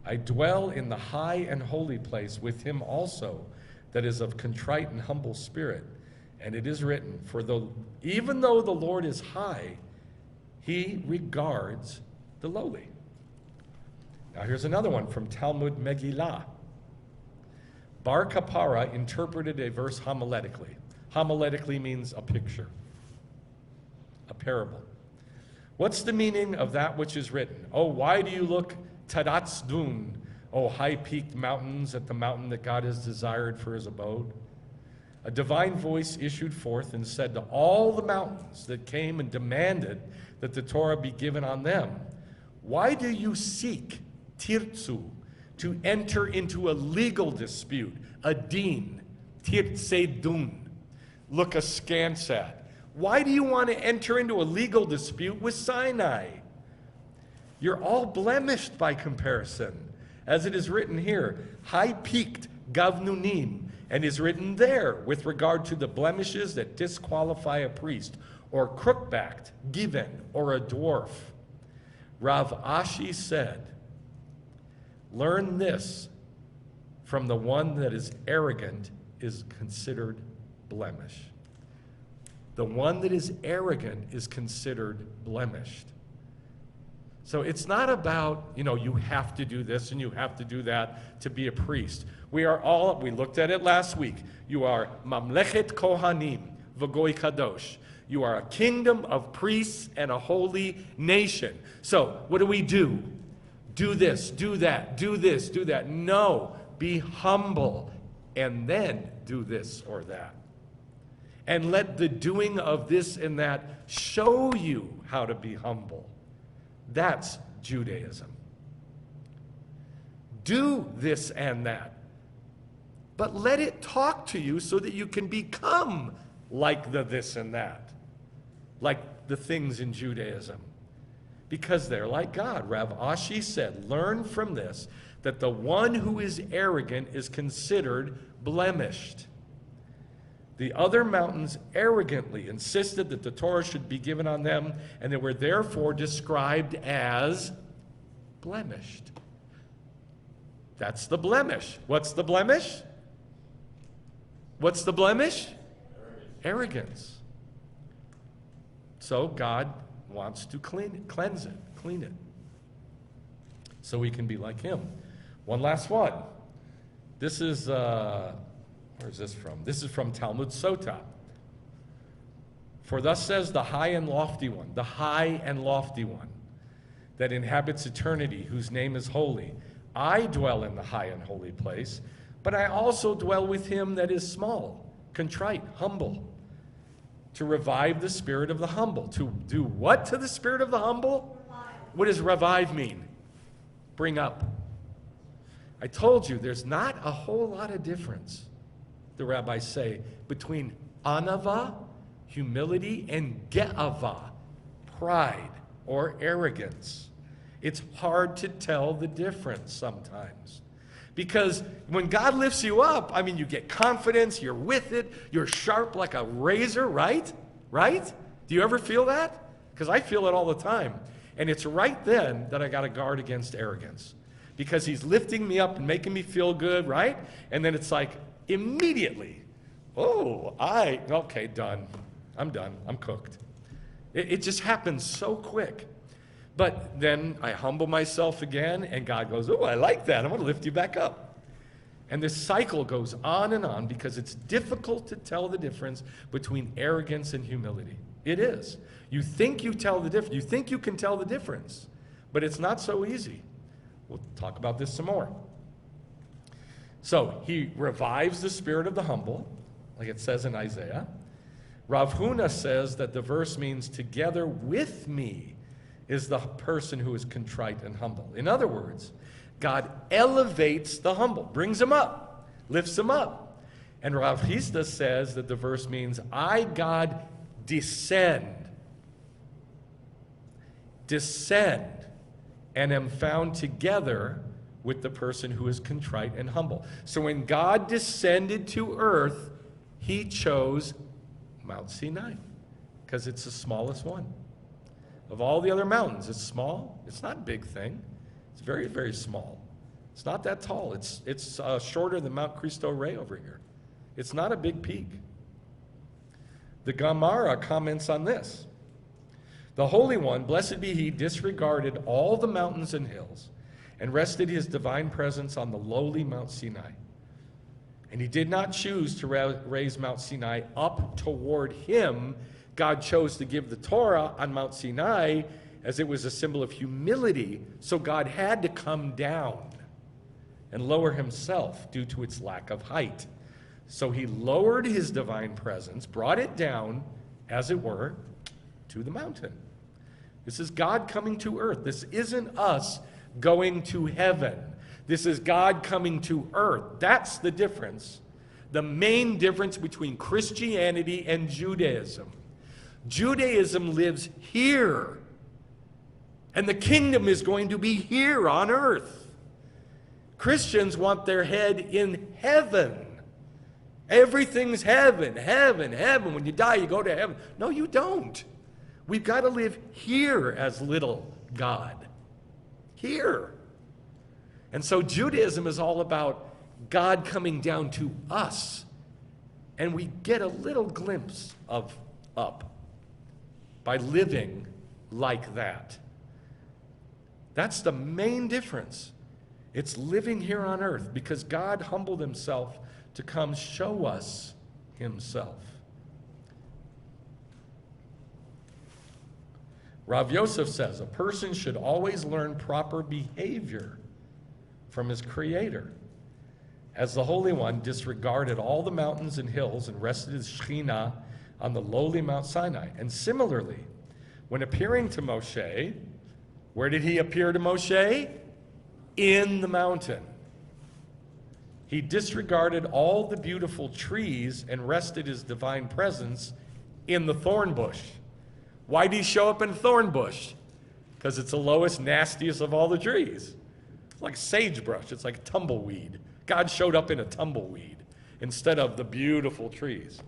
I dwell in the high and holy place with him also that is of contrite and humble spirit. And it is written, even though the Lord is high, he regards the lowly. Now here's another one from Talmud Megillah. Bar Kapara interpreted a verse homiletically. Homiletically means a picture, a parable. What's the meaning of that which is written? Oh, why do you look Tadatzdun, oh high-peaked mountains, at the mountain that God has desired for his abode? A divine voice issued forth and said to all the mountains that came and demanded that the Torah be given on them, why do you seek tirtzu, to enter into a legal dispute, a din, tirtzedun, look askance at? Why do you want to enter into a legal dispute with Sinai? You're all blemished by comparison. As it is written here, high-peaked gavnunim, and is written there with regard to the blemishes that disqualify a priest, or crook-backed, given, or a dwarf. Rav Ashi said, learn this, from the one that is arrogant is considered blemish. The one that is arrogant is considered blemished. So it's not about, you have to do this and you have to do that to be a priest. We looked at it last week. You are Mamlechet Kohanim, V'goy Kadosh. You are a kingdom of priests and a holy nation. So what do? Do this, do that, do this, do that. No, be humble and then do this or that. And let the doing of this and that show you how to be humble. That's Judaism. Do this and that, but let it talk to you so that you can become like the this and that, like the things in Judaism, because they're like God. Rav Ashi said, learn from this that the one who is arrogant is considered blemished. The other mountains arrogantly insisted that the Torah should be given on them, and they were therefore described as blemished. That's the blemish. What's the blemish? What's the blemish? Arrogance. So God wants to cleanse it, clean it, so we can be like him. One last one. This is... where's this from? This is from Talmud Sota. For thus says the high and lofty one, that inhabits eternity, whose name is holy. I dwell in the high and holy place, but I also dwell with him that is small, contrite, humble, to revive the spirit of the humble. To do what to the spirit of the humble? Revive. What does revive mean? Bring up. I told you there's not a whole lot of difference, the rabbis say, between anava, humility, and ge'ava, pride or arrogance. It's hard to tell the difference sometimes. Because when God lifts you up, I mean, you get confidence, you're with it, you're sharp like a razor, right? Right? Do you ever feel that? Because I feel it all the time. And it's right then that I got to guard against arrogance. Because he's lifting me up and making me feel good, right? And then it's like, immediately, okay, done. I'm done. I'm cooked. It just happens so quick. But then I humble myself again, and God goes, oh, I like that. I'm going to lift you back up. And this cycle goes on because it's difficult to tell the difference between arrogance and humility. It is. You think you tell the difference. You think you can tell the difference, but it's not so easy. We'll talk about this some more. So he revives the spirit of the humble, like it says in Isaiah. Rav Huna says that the verse means together with me is the person who is contrite and humble. In other words, God elevates the humble, brings him up, lifts him up. And Rav Hizda says that the verse means, I, God, descend, and am found together with the person who is contrite and humble. So when God descended to earth, he chose Mount Sinai, because it's the smallest one. Of all the other mountains, it's small. It's not a big thing. It's very, very small. It's not that tall. It's shorter than Mount Cristo Rey over here. It's not a big peak. The Gemara comments on this. The Holy One, blessed be he, disregarded all the mountains and hills and rested his divine presence on the lowly Mount Sinai. And he did not choose to raise Mount Sinai up toward him. God chose to give the Torah on Mount Sinai as it was a symbol of humility, so God had to come down and lower himself due to its lack of height. So he lowered his divine presence, brought it down, as it were, to the mountain. This is God coming to earth. This isn't us going to heaven. This is God coming to earth. That's the difference. The main difference between Christianity and Judaism. Judaism lives here, and the kingdom is going to be here on earth. Christians want their head in heaven. Everything's heaven, heaven, heaven. When you die, you go to heaven. No, you don't. We've got to live here as little God. Here. And so Judaism is all about God coming down to us. And we get a little glimpse of up by living like that. That's the main difference. It's living here on earth because God humbled himself to come show us himself. Rav Yosef says, a person should always learn proper behavior from his Creator. As the Holy One disregarded all the mountains and hills and rested his Shekhinah on the lowly Mount Sinai. And similarly, when appearing to Moshe, where did he appear to Moshe? In the mountain. He disregarded all the beautiful trees and rested his divine presence in the thorn bush. Why did he show up in a thorn bush? Because it's the lowest, nastiest of all the trees. It's like sagebrush. It's like tumbleweed. God showed up in a tumbleweed instead of the beautiful trees.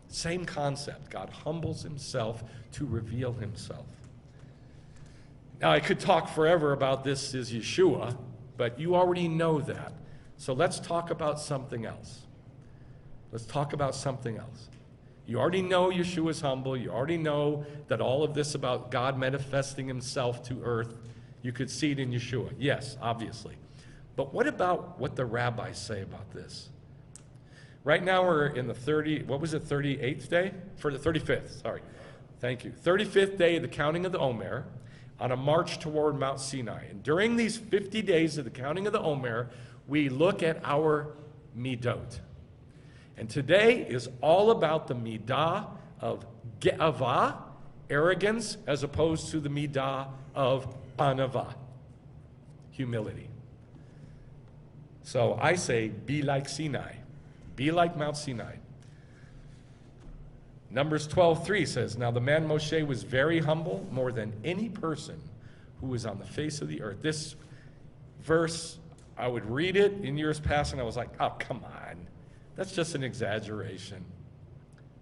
Same concept. God humbles himself to reveal himself. Now, I could talk forever about this as Yeshua, but you already know that. So let's talk about something else. Let's talk about something else. You already know Yeshua's humble. You already know that all of this about God manifesting himself to earth, you could see it in Yeshua. Yes, obviously. But what about what the rabbis say about this? Right now we're in the 38th day? For the 35th, sorry. Thank you. 35th day of the counting of the Omer. on a march toward Mount Sinai. And during these 50 days of the counting of the Omer, we look at our midot. And today is all about the midah of ge'avah, arrogance, as opposed to the midah of anavah, humility. So I say, be like Sinai. Be like Mount Sinai. Numbers 12:3 says, now the man Moshe was very humble, more than any person who was on the face of the earth. This verse, I would read it in years past, and I was like, oh, come on. That's just an exaggeration.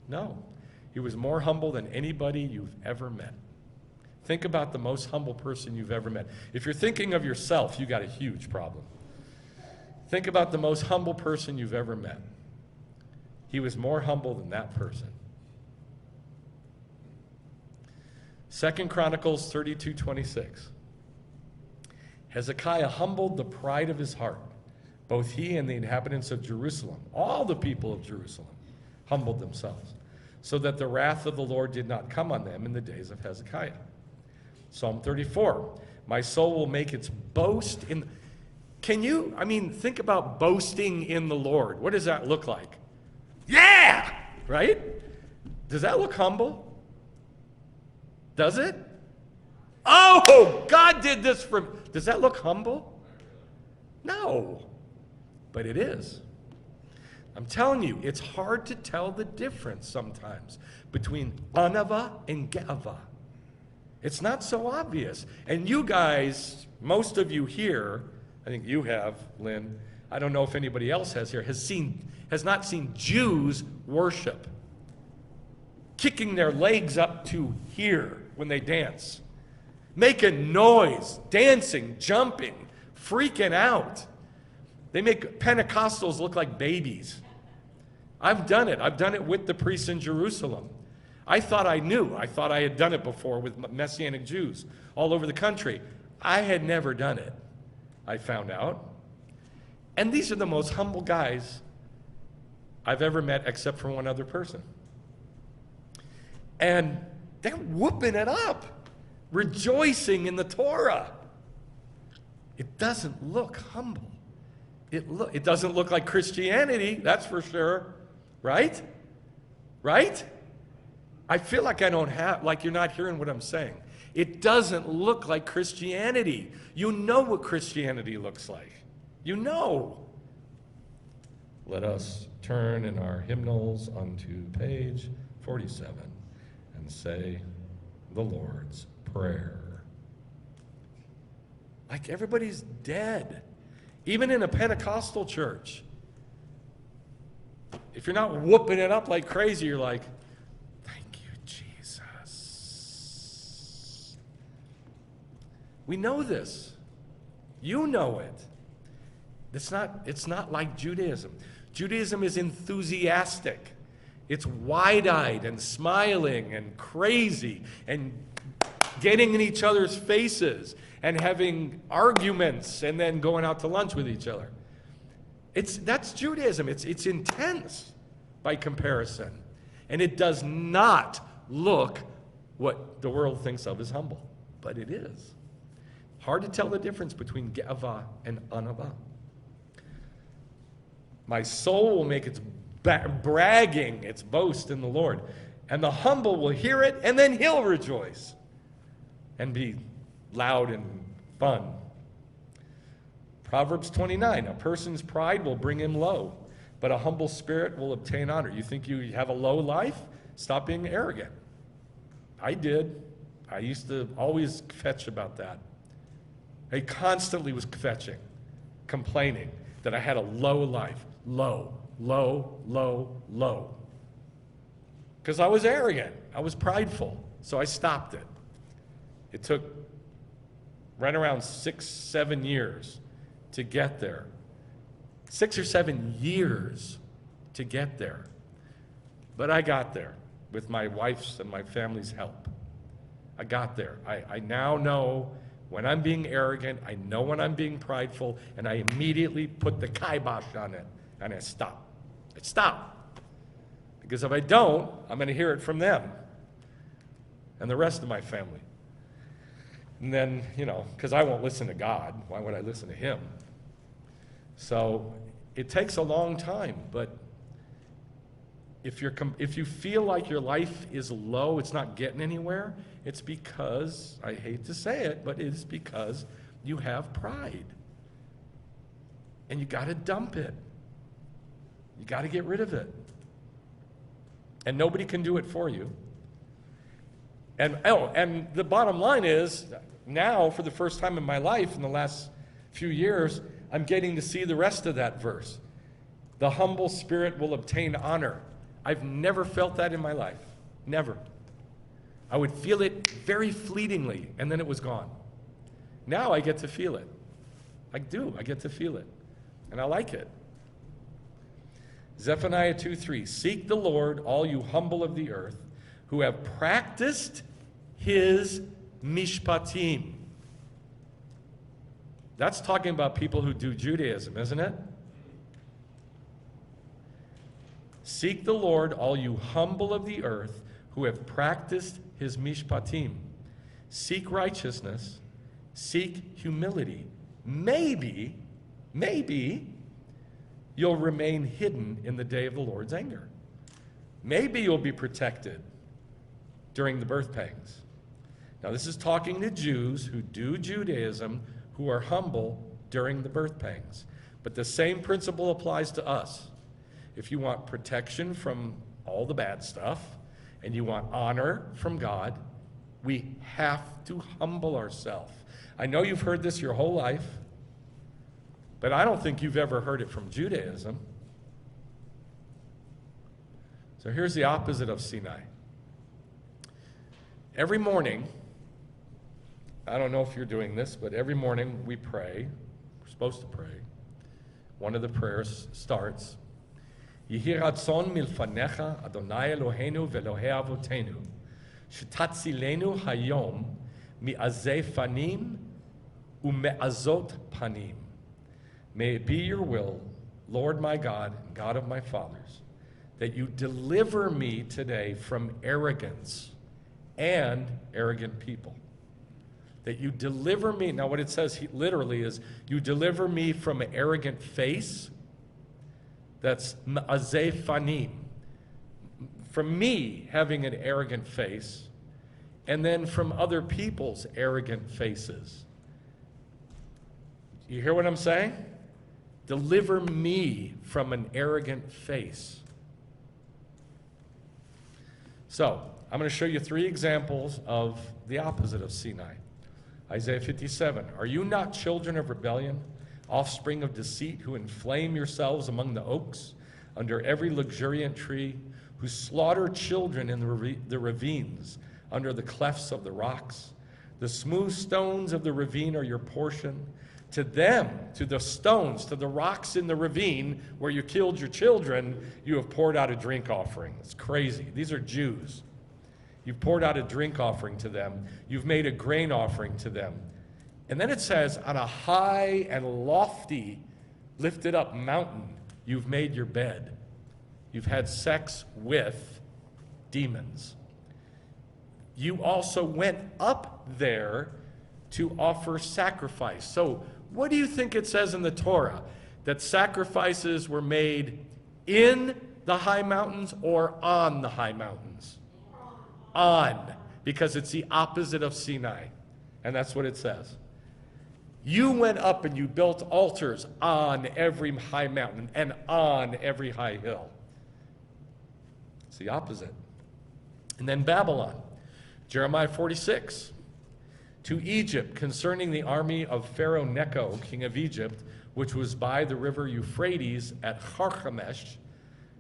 No, he was more humble than anybody you've ever met. Think about the most humble person you've ever met. If you're thinking of yourself, you got a huge problem. Think about the most humble person you've ever met. He was more humble than that person. 2 Chronicles 32:26. Hezekiah humbled the pride of his heart. Both he and the inhabitants of Jerusalem, all the people of Jerusalem, humbled themselves, so that the wrath of the Lord did not come on them in the days of Hezekiah. Psalm 34. My soul will make its boast in... think about boasting in the Lord. What does that look like? Yeah! Right? Does that look humble? Does it? Oh, God did this for me. Does that look humble? No. But it is. I'm telling you, it's hard to tell the difference sometimes between anava and ge'ava. It's not so obvious. And you guys, most of you here, I think you have, Lynn, I don't know if anybody else has here, has not seen Jews worship, kicking their legs up to here when they dance, making noise, dancing, jumping, freaking out. They make Pentecostals look like babies. I've done it. I've done it with the priests in Jerusalem. I thought I knew. I thought I had done it before with Messianic Jews all over the country. I had never done it, I found out. And these are the most humble guys I've ever met, except for one other person. And they're whooping it up, rejoicing in the Torah. It doesn't look humble. It doesn't look like Christianity, that's for sure. Right? Right? I feel like like you're not hearing what I'm saying. It doesn't look like Christianity. You know what Christianity looks like. You know. Let us turn in our hymnals onto page 47 and say the Lord's Prayer. Like everybody's dead. Even in a Pentecostal church. If you're not whooping it up like crazy, you're like, thank you, Jesus. We know this. You know it. It's not like Judaism. Judaism is enthusiastic. It's wide-eyed and smiling and crazy and getting in each other's faces and having arguments and then going out to lunch with each other. That's Judaism. It's intense by comparison. And it does not look what the world thinks of as humble. But it is. Hard to tell the difference between ge'ava and anava. My soul will make its bragging, its boast in the Lord. And the humble will hear it, and then he'll rejoice and be loud and fun. Proverbs 29, a person's pride will bring him low, but a humble spirit will obtain honor. You think you have a low life? Stop being arrogant. I did. I used to always fetch about that. I constantly was fetching, complaining that I had a low life. Low, low, low, low. Because I was arrogant. I was prideful. So I stopped it. It took right around 6-7 years to get there. 6 or 7 years to get there. But I got there with my wife's and my family's help. I got there. I now know when I'm being arrogant, I know when I'm being prideful, and I immediately put the kibosh on it, and I stop. I stop. Because if I don't, I'm going to hear it from them and the rest of my family. And then, because I won't listen to God, why would I listen to him? So it takes a long time, but if you feel like your life is low, it's not getting anywhere, it's because, I hate to say it, but it is because you have pride. And you got to dump it. You got to get rid of it. And nobody can do it for you. And the bottom line is, now, for the first time in my life, in the last few years, I'm getting to see the rest of that verse. The humble spirit will obtain honor. I've never felt that in my life. Never. I would feel it very fleetingly, and then it was gone. Now I get to feel it. I do. I get to feel it. And I like it. Zephaniah 2:3, seek the Lord, all you humble of the earth, who have practiced his mishpatim. That's talking about people who do Judaism, isn't it? Seek the Lord, all you humble of the earth, who have practiced his mishpatim. Seek righteousness, seek humility. Maybe you'll remain hidden in the day of the Lord's anger. Maybe you'll be protected during the birth pangs. Now, this is talking to Jews who do Judaism, who are humble during the birth pangs. But the same principle applies to us. If you want protection from all the bad stuff, and you want honor from God, we have to humble ourselves. I know you've heard this your whole life, but I don't think you've ever heard it from Judaism. So here's the opposite of Sinai. Every morning, I don't know if you're doing this, but every morning we pray. We're supposed to pray. One of the prayers starts, Yehi ratzon milfanecha Adonai Eloheinu ve'Elohei avotenu, shetatzilenu hayom mi'azei fanim u'me'azot panim. May it be your will, Lord my God, and God of my fathers, that you deliver me today from arrogance and arrogant people. That you deliver me, now what it says literally is, you deliver me from an arrogant face, that's ma'azei fanim, from me having an arrogant face, and then from other people's arrogant faces. You hear what I'm saying? Deliver me from an arrogant face. So, I'm going to show you 3 examples of the opposite of Sinai. Isaiah 57, are you not children of rebellion, offspring of deceit, who inflame yourselves among the oaks, under every luxuriant tree, who slaughter children in the ravines, under the clefts of the rocks? The smooth stones of the ravine are your portion. To them, to the stones, to the rocks in the ravine where you killed your children, you have poured out a drink offering. It's crazy. These are Jews. You've poured out a drink offering to them. You've made a grain offering to them. And then it says, on a high and lofty, lifted up mountain, you've made your bed. You've had sex with demons. You also went up there to offer sacrifice. So what do you think it says in the Torah? That sacrifices were made in the high mountains or on the high mountains? On, because it's the opposite of Sinai. And that's what it says. You went up and you built altars on every high mountain and on every high hill. It's the opposite. And then Babylon, Jeremiah 46. To Egypt, concerning the army of Pharaoh Necho, king of Egypt, which was by the river Euphrates at Carchemish,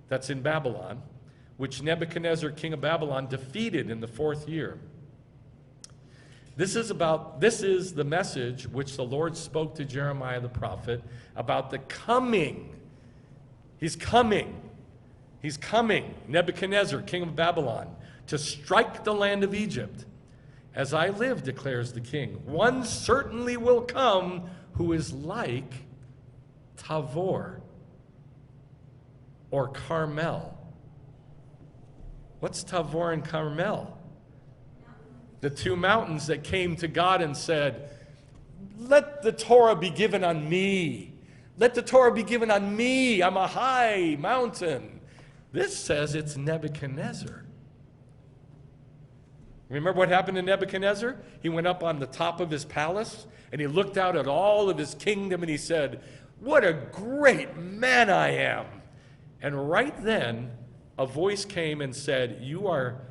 that's in Babylon, which Nebuchadnezzar, king of Babylon, defeated in the 4th year. This is the message which the Lord spoke to Jeremiah the prophet about the coming. He's coming. He's coming, Nebuchadnezzar, king of Babylon, to strike the land of Egypt. As I live, declares the king, one certainly will come who is like Tavor or Carmel. What's Tavor and Carmel? The two mountains that came to God and said, let the Torah be given on me. Let the Torah be given on me. I'm a high mountain. This says it's Nebuchadnezzar. Remember what happened to Nebuchadnezzar? He went up on the top of his palace and he looked out at all of his kingdom and he said, what a great man I am. And right then, a voice came and said, you are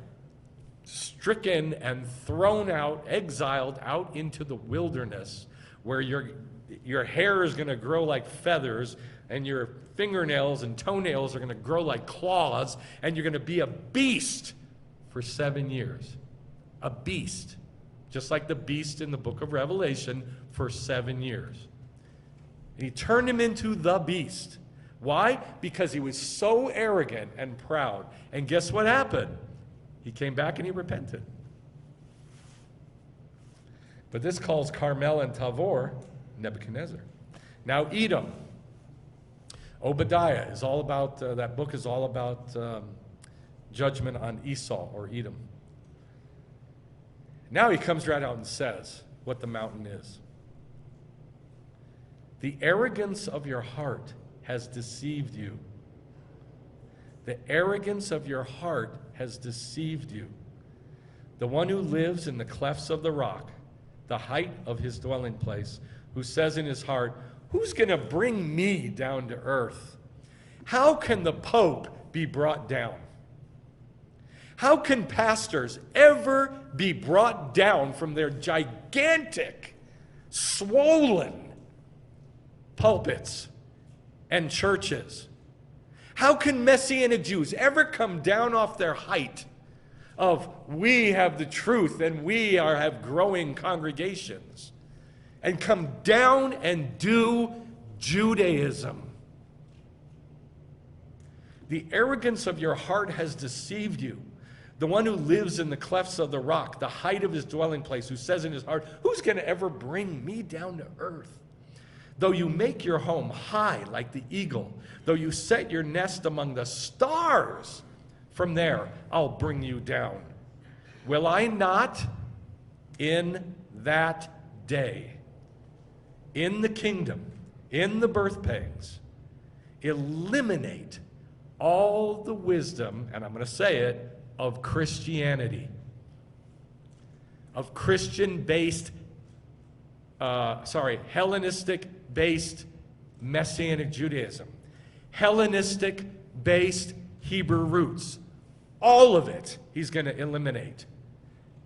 stricken and thrown out, exiled out into the wilderness where your hair is going to grow like feathers and your fingernails and toenails are going to grow like claws and you're going to be a beast for 7 years. A beast, just like the beast in the book of Revelation, for 7 years. And he turned him into the beast. Why? Because he was so arrogant and proud. And guess what happened? He came back and he repented. But this calls Carmel and Tabor Nebuchadnezzar. Now Edom. Obadiah is all about, that book is all about judgment on Esau or Edom. Now he comes right out and says what the mountain is. The arrogance of your heart has deceived you. The arrogance of your heart has deceived you. The one who lives in the clefts of the rock, the height of his dwelling place, who says in his heart, who's going to bring me down to earth? How can the Pope be brought down? How can pastors ever be brought down from their gigantic, swollen pulpits and churches? How can Messianic Jews ever come down off their height of we have the truth and we have growing congregations and come down and do Judaism? The arrogance of your heart has deceived you. The one who lives in the clefts of the rock, the height of his dwelling place, who says in his heart, who's going to ever bring me down to earth? Though you make your home high like the eagle, though you set your nest among the stars, from there I'll bring you down. Will I not in that day, in the kingdom, in the birth pangs, eliminate all the wisdom, and I'm going to say it, of Christianity, of Christian-based, Hellenistic-based Messianic Judaism, Hellenistic-based Hebrew roots. All of it he's going to eliminate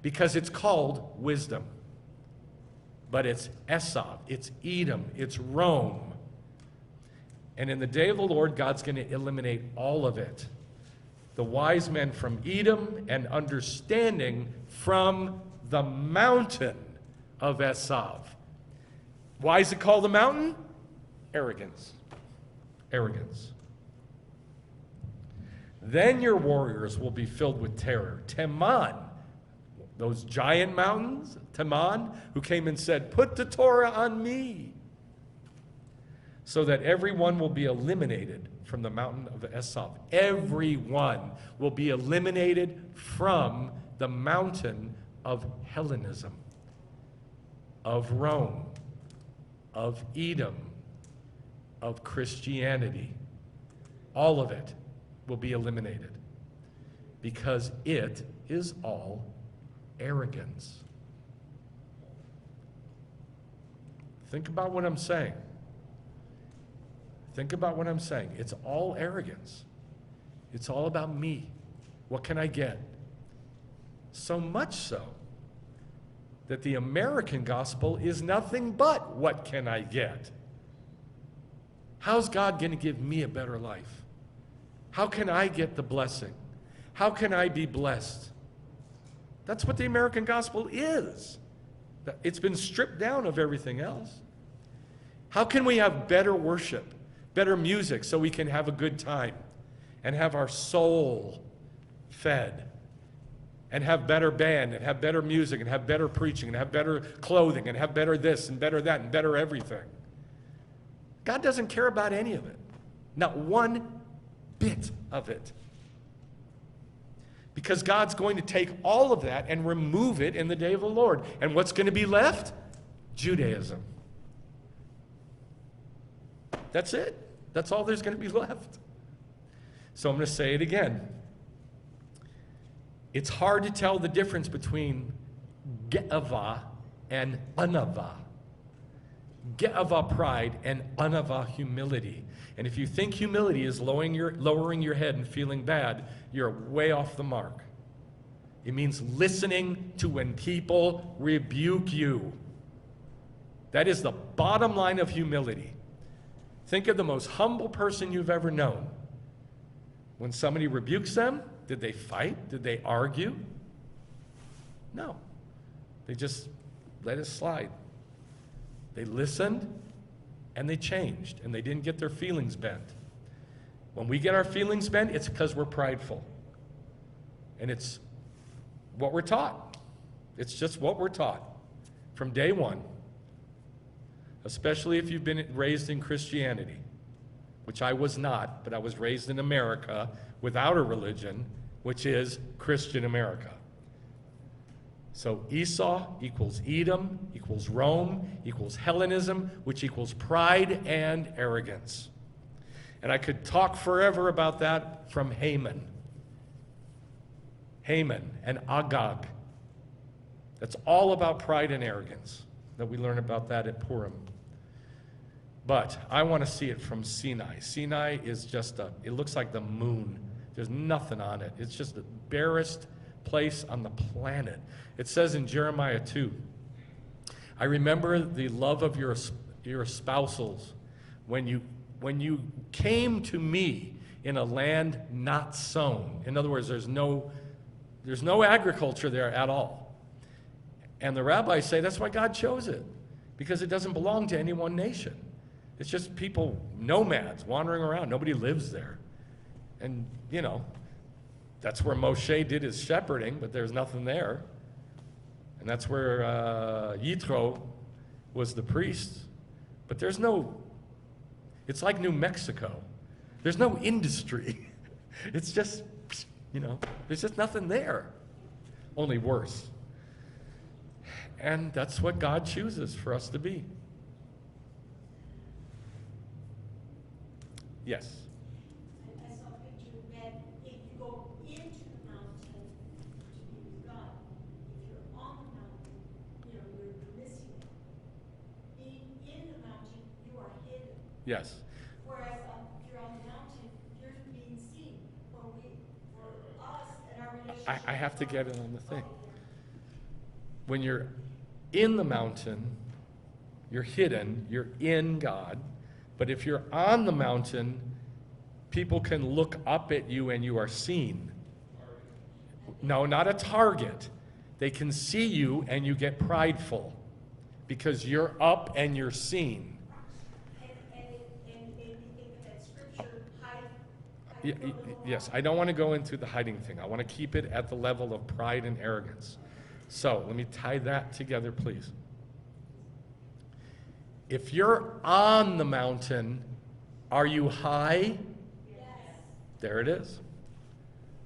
because it's called wisdom. But it's Esau, it's Edom, it's Rome. And in the day of the Lord, God's going to eliminate all of it. The wise men from Edom and understanding from the mountain of Esau. Why is it called the mountain? Arrogance. Arrogance. Then your warriors will be filled with terror. Teman, those giant mountains, Teman, who came and said, put the Torah on me, so that everyone will be eliminated from the mountain of Esau. Everyone will be eliminated from the mountain of Hellenism, of Rome, of Edom, of Christianity. All of it will be eliminated because it is all arrogance. Think about what I'm saying. Think about what I'm saying. It's all arrogance. It's all about me. What can I get? So much so that the American gospel is nothing but what can I get? How's God going to give me a better life? How can I get the blessing? How can I be blessed? That's what the American gospel is. It's been stripped down of everything else. How can we have better worship? Better music so we can have a good time and have our soul fed and have better band and have better music and have better preaching and have better clothing and have better this and better that and better everything. God doesn't care about any of it. Not one bit of it. Because God's going to take all of that and remove it in the day of the Lord. And what's going to be left? Judaism. That's it. That's all there's going to be left. So I'm going to say it again. It's hard to tell the difference between ge'avah and anavah. Ge'avah, pride, and anavah, humility. And if you think humility is lowering your head and feeling bad, you're way off the mark. It means listening to when people rebuke you. That is the bottom line of humility. Think of the most humble person you've ever known. When somebody rebukes them, did they fight? Did they argue? No. They just let it slide. They listened and they changed, and they didn't get their feelings bent. When we get our feelings bent, it's because we're prideful. And it's what we're taught. It's just what we're taught from day one. Especially if you've been raised in Christianity, which I was not, but I was raised in America without a religion, which is Christian America. So Esau equals Edom, equals Rome, equals Hellenism, which equals pride and arrogance. And I could talk forever about that from Haman. Haman and Agag. That's all about pride and arrogance, that we learn about that at Purim. But I want to see it from Sinai. Sinai is just it looks like the moon. There's nothing on it. It's just the barest place on the planet. It says in Jeremiah 2, I remember the love of your espousals when you came to me in a land not sown. In other words, there's no agriculture there at all. And the rabbis say that's why God chose it, because it doesn't belong to any one nation. It's just people, nomads, wandering around. Nobody lives there. And, that's where Moshe did his shepherding, but there's nothing there. And that's where Yitro was the priest. But it's like New Mexico. There's no industry. It's just, there's just nothing there. Only worse. And that's what God chooses for us to be. Yes. I saw a picture that if you go into the mountain to be with God, if you're on the mountain, you're missing it. Being in the mountain, you are hidden. Yes. Whereas if you're on the mountain, you're being seen. For us and our relationship. I have to get it on the thing. When you're in the mountain, you're hidden, you're in God. But if you're on the mountain, people can look up at you and you are seen. No, not a target. They can see you and you get prideful because you're up and you're seen. And it made me think of that scripture, hide. Yes, I don't want to go into the hiding thing. I want to keep it at the level of pride and arrogance. So let me tie that together, please. If you're on the mountain, are you high? Yes. There it is.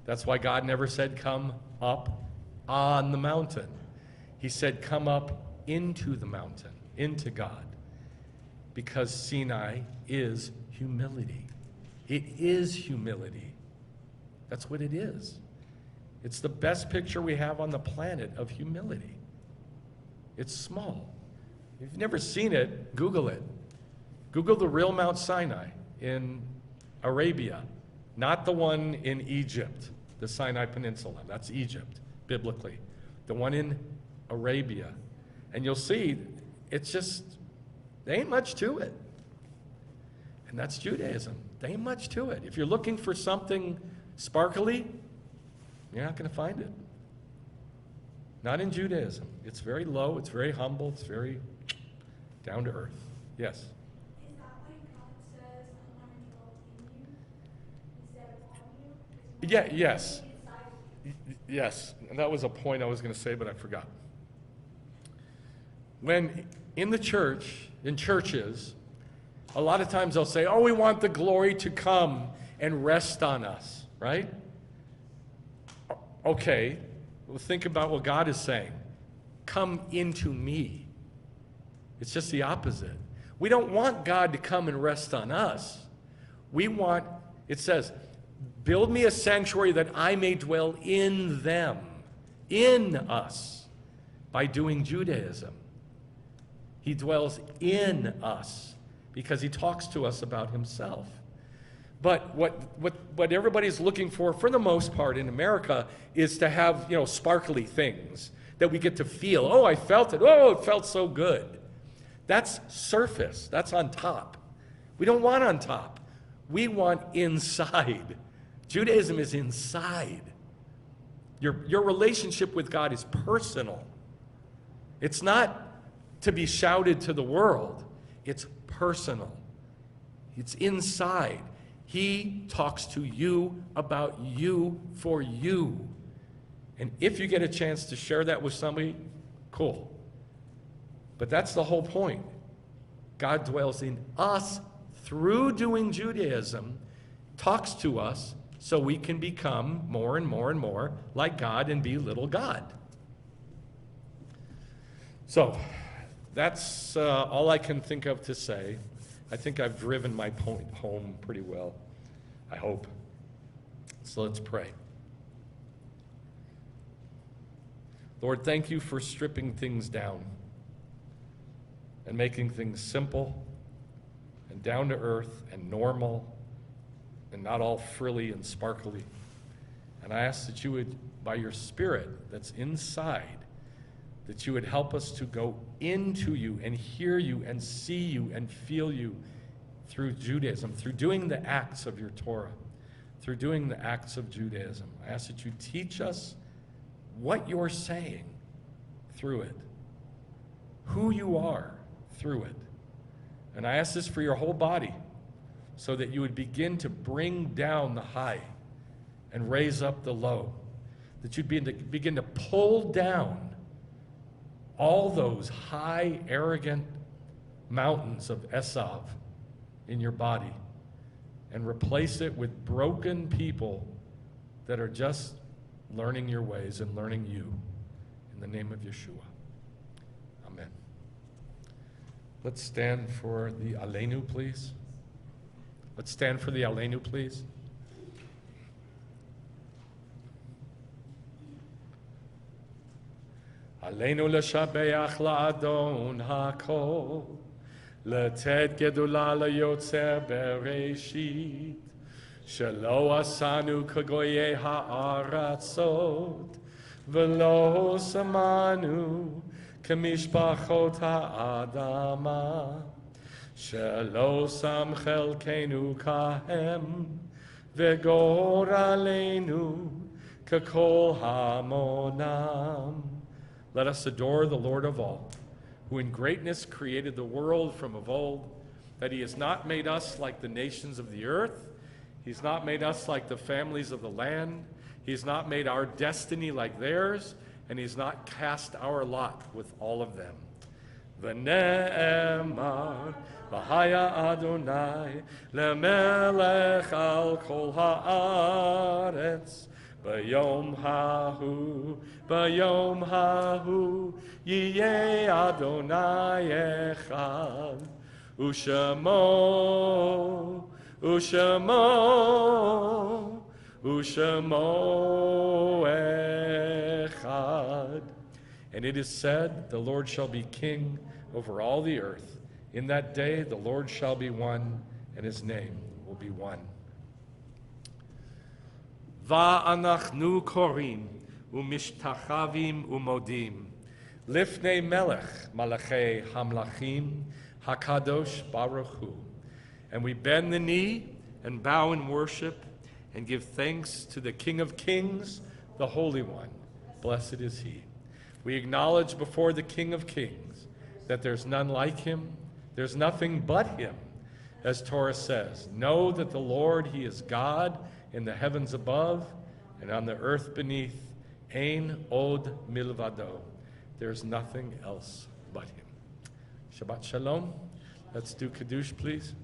That's why God never said come up on the mountain. He said come up into the mountain, into God. Because Sinai is humility. It is humility. That's what it is. It's the best picture we have on the planet of humility. It's small. If you've never seen it, Google it. Google the real Mount Sinai in Arabia, not the one in Egypt, the Sinai Peninsula. That's Egypt, biblically. The one in Arabia. And you'll see, it's just, there ain't much to it. And that's Judaism. There ain't much to it. If you're looking for something sparkly, you're not going to find it. Not in Judaism. It's very low, it's very humble, it's very down to earth. Yes? Is that why God says, I want to dwell in you instead of on you? Yes. Yes, and that was a point I was going to say, but I forgot. When in the church, in churches, a lot of times they'll say, oh, we want the glory to come and rest on us, right? Okay, well, think about what God is saying. Come into me. It's just the opposite. We don't want God to come and rest on us. We want, it says, build me a sanctuary that I may dwell in them, in us, by doing Judaism. He dwells in us because he talks to us about himself. But what everybody's looking for the most part in America, is to have, sparkly things that we get to feel. Oh, I felt it. Oh, it felt so good. That's surface. That's on top. We don't want on top. We want inside. Judaism is inside. Your relationship with God is personal. It's not to be shouted to the world. It's personal. It's inside. He talks to you about you for you. And if you get a chance to share that with somebody, cool. But that's the whole point. God dwells in us through doing Judaism, talks to us so we can become more and more and more like God and be little God. So that's all I can think of to say. I think I've driven my point home pretty well, I hope. So let's pray. Lord, thank you for stripping things down and making things simple and down to earth and normal and not all frilly and sparkly. And I ask that you would, by your Spirit that's inside, that you would help us to go into you and hear you and see you and feel you through Judaism, through doing the acts of your Torah, through doing the acts of Judaism. I ask that you teach us what you're saying through it, who you are through it. And I ask this for your whole body, so that you would begin to bring down the high and raise up the low, that you'd begin to pull down all those high, arrogant mountains of Esav in your body and replace it with broken people that are just learning your ways and learning you. In the name of Yeshua. Amen. Let's stand for the Aleinu, please. Let's stand for the Aleinu, please. Aleinu l'shabeach la'adon ha'kol, לתת גדולה ליוצר בראשית, שלא עשנו כגויי הארצות, ולא שמנו כמשפחות האדמה, שלא שם חלקנו כהם, וגורלנו ככל המונם. Let us adore the Lord of all, who in greatness created the world from of old, that he has not made us like the nations of the earth, he's not made us like the families of the land, he's not made our destiny like theirs, and he's not cast our lot with all of them. V'ne'emar v'haya Adonai lemelech al kol haaretz Bayom hahu, yiyeh Adonai echad, ushemo echad. And it is said, the Lord shall be king over all the earth. In that day the Lord shall be one, and his name will be one. Va'anachnu korim umishtachavim umodim lifnei melech malachei hamlachim hakadosh baruch hu. And we bend the knee and bow in worship and give thanks to the King of Kings, the Holy One. Blessed is he. We acknowledge before the King of Kings that there's none like him, there's nothing but him. As Torah says, know that the Lord, he is God in the heavens above and on the earth beneath. Ein od milvado. There's nothing else but him. Shabbat shalom. Let's do Kiddush, please.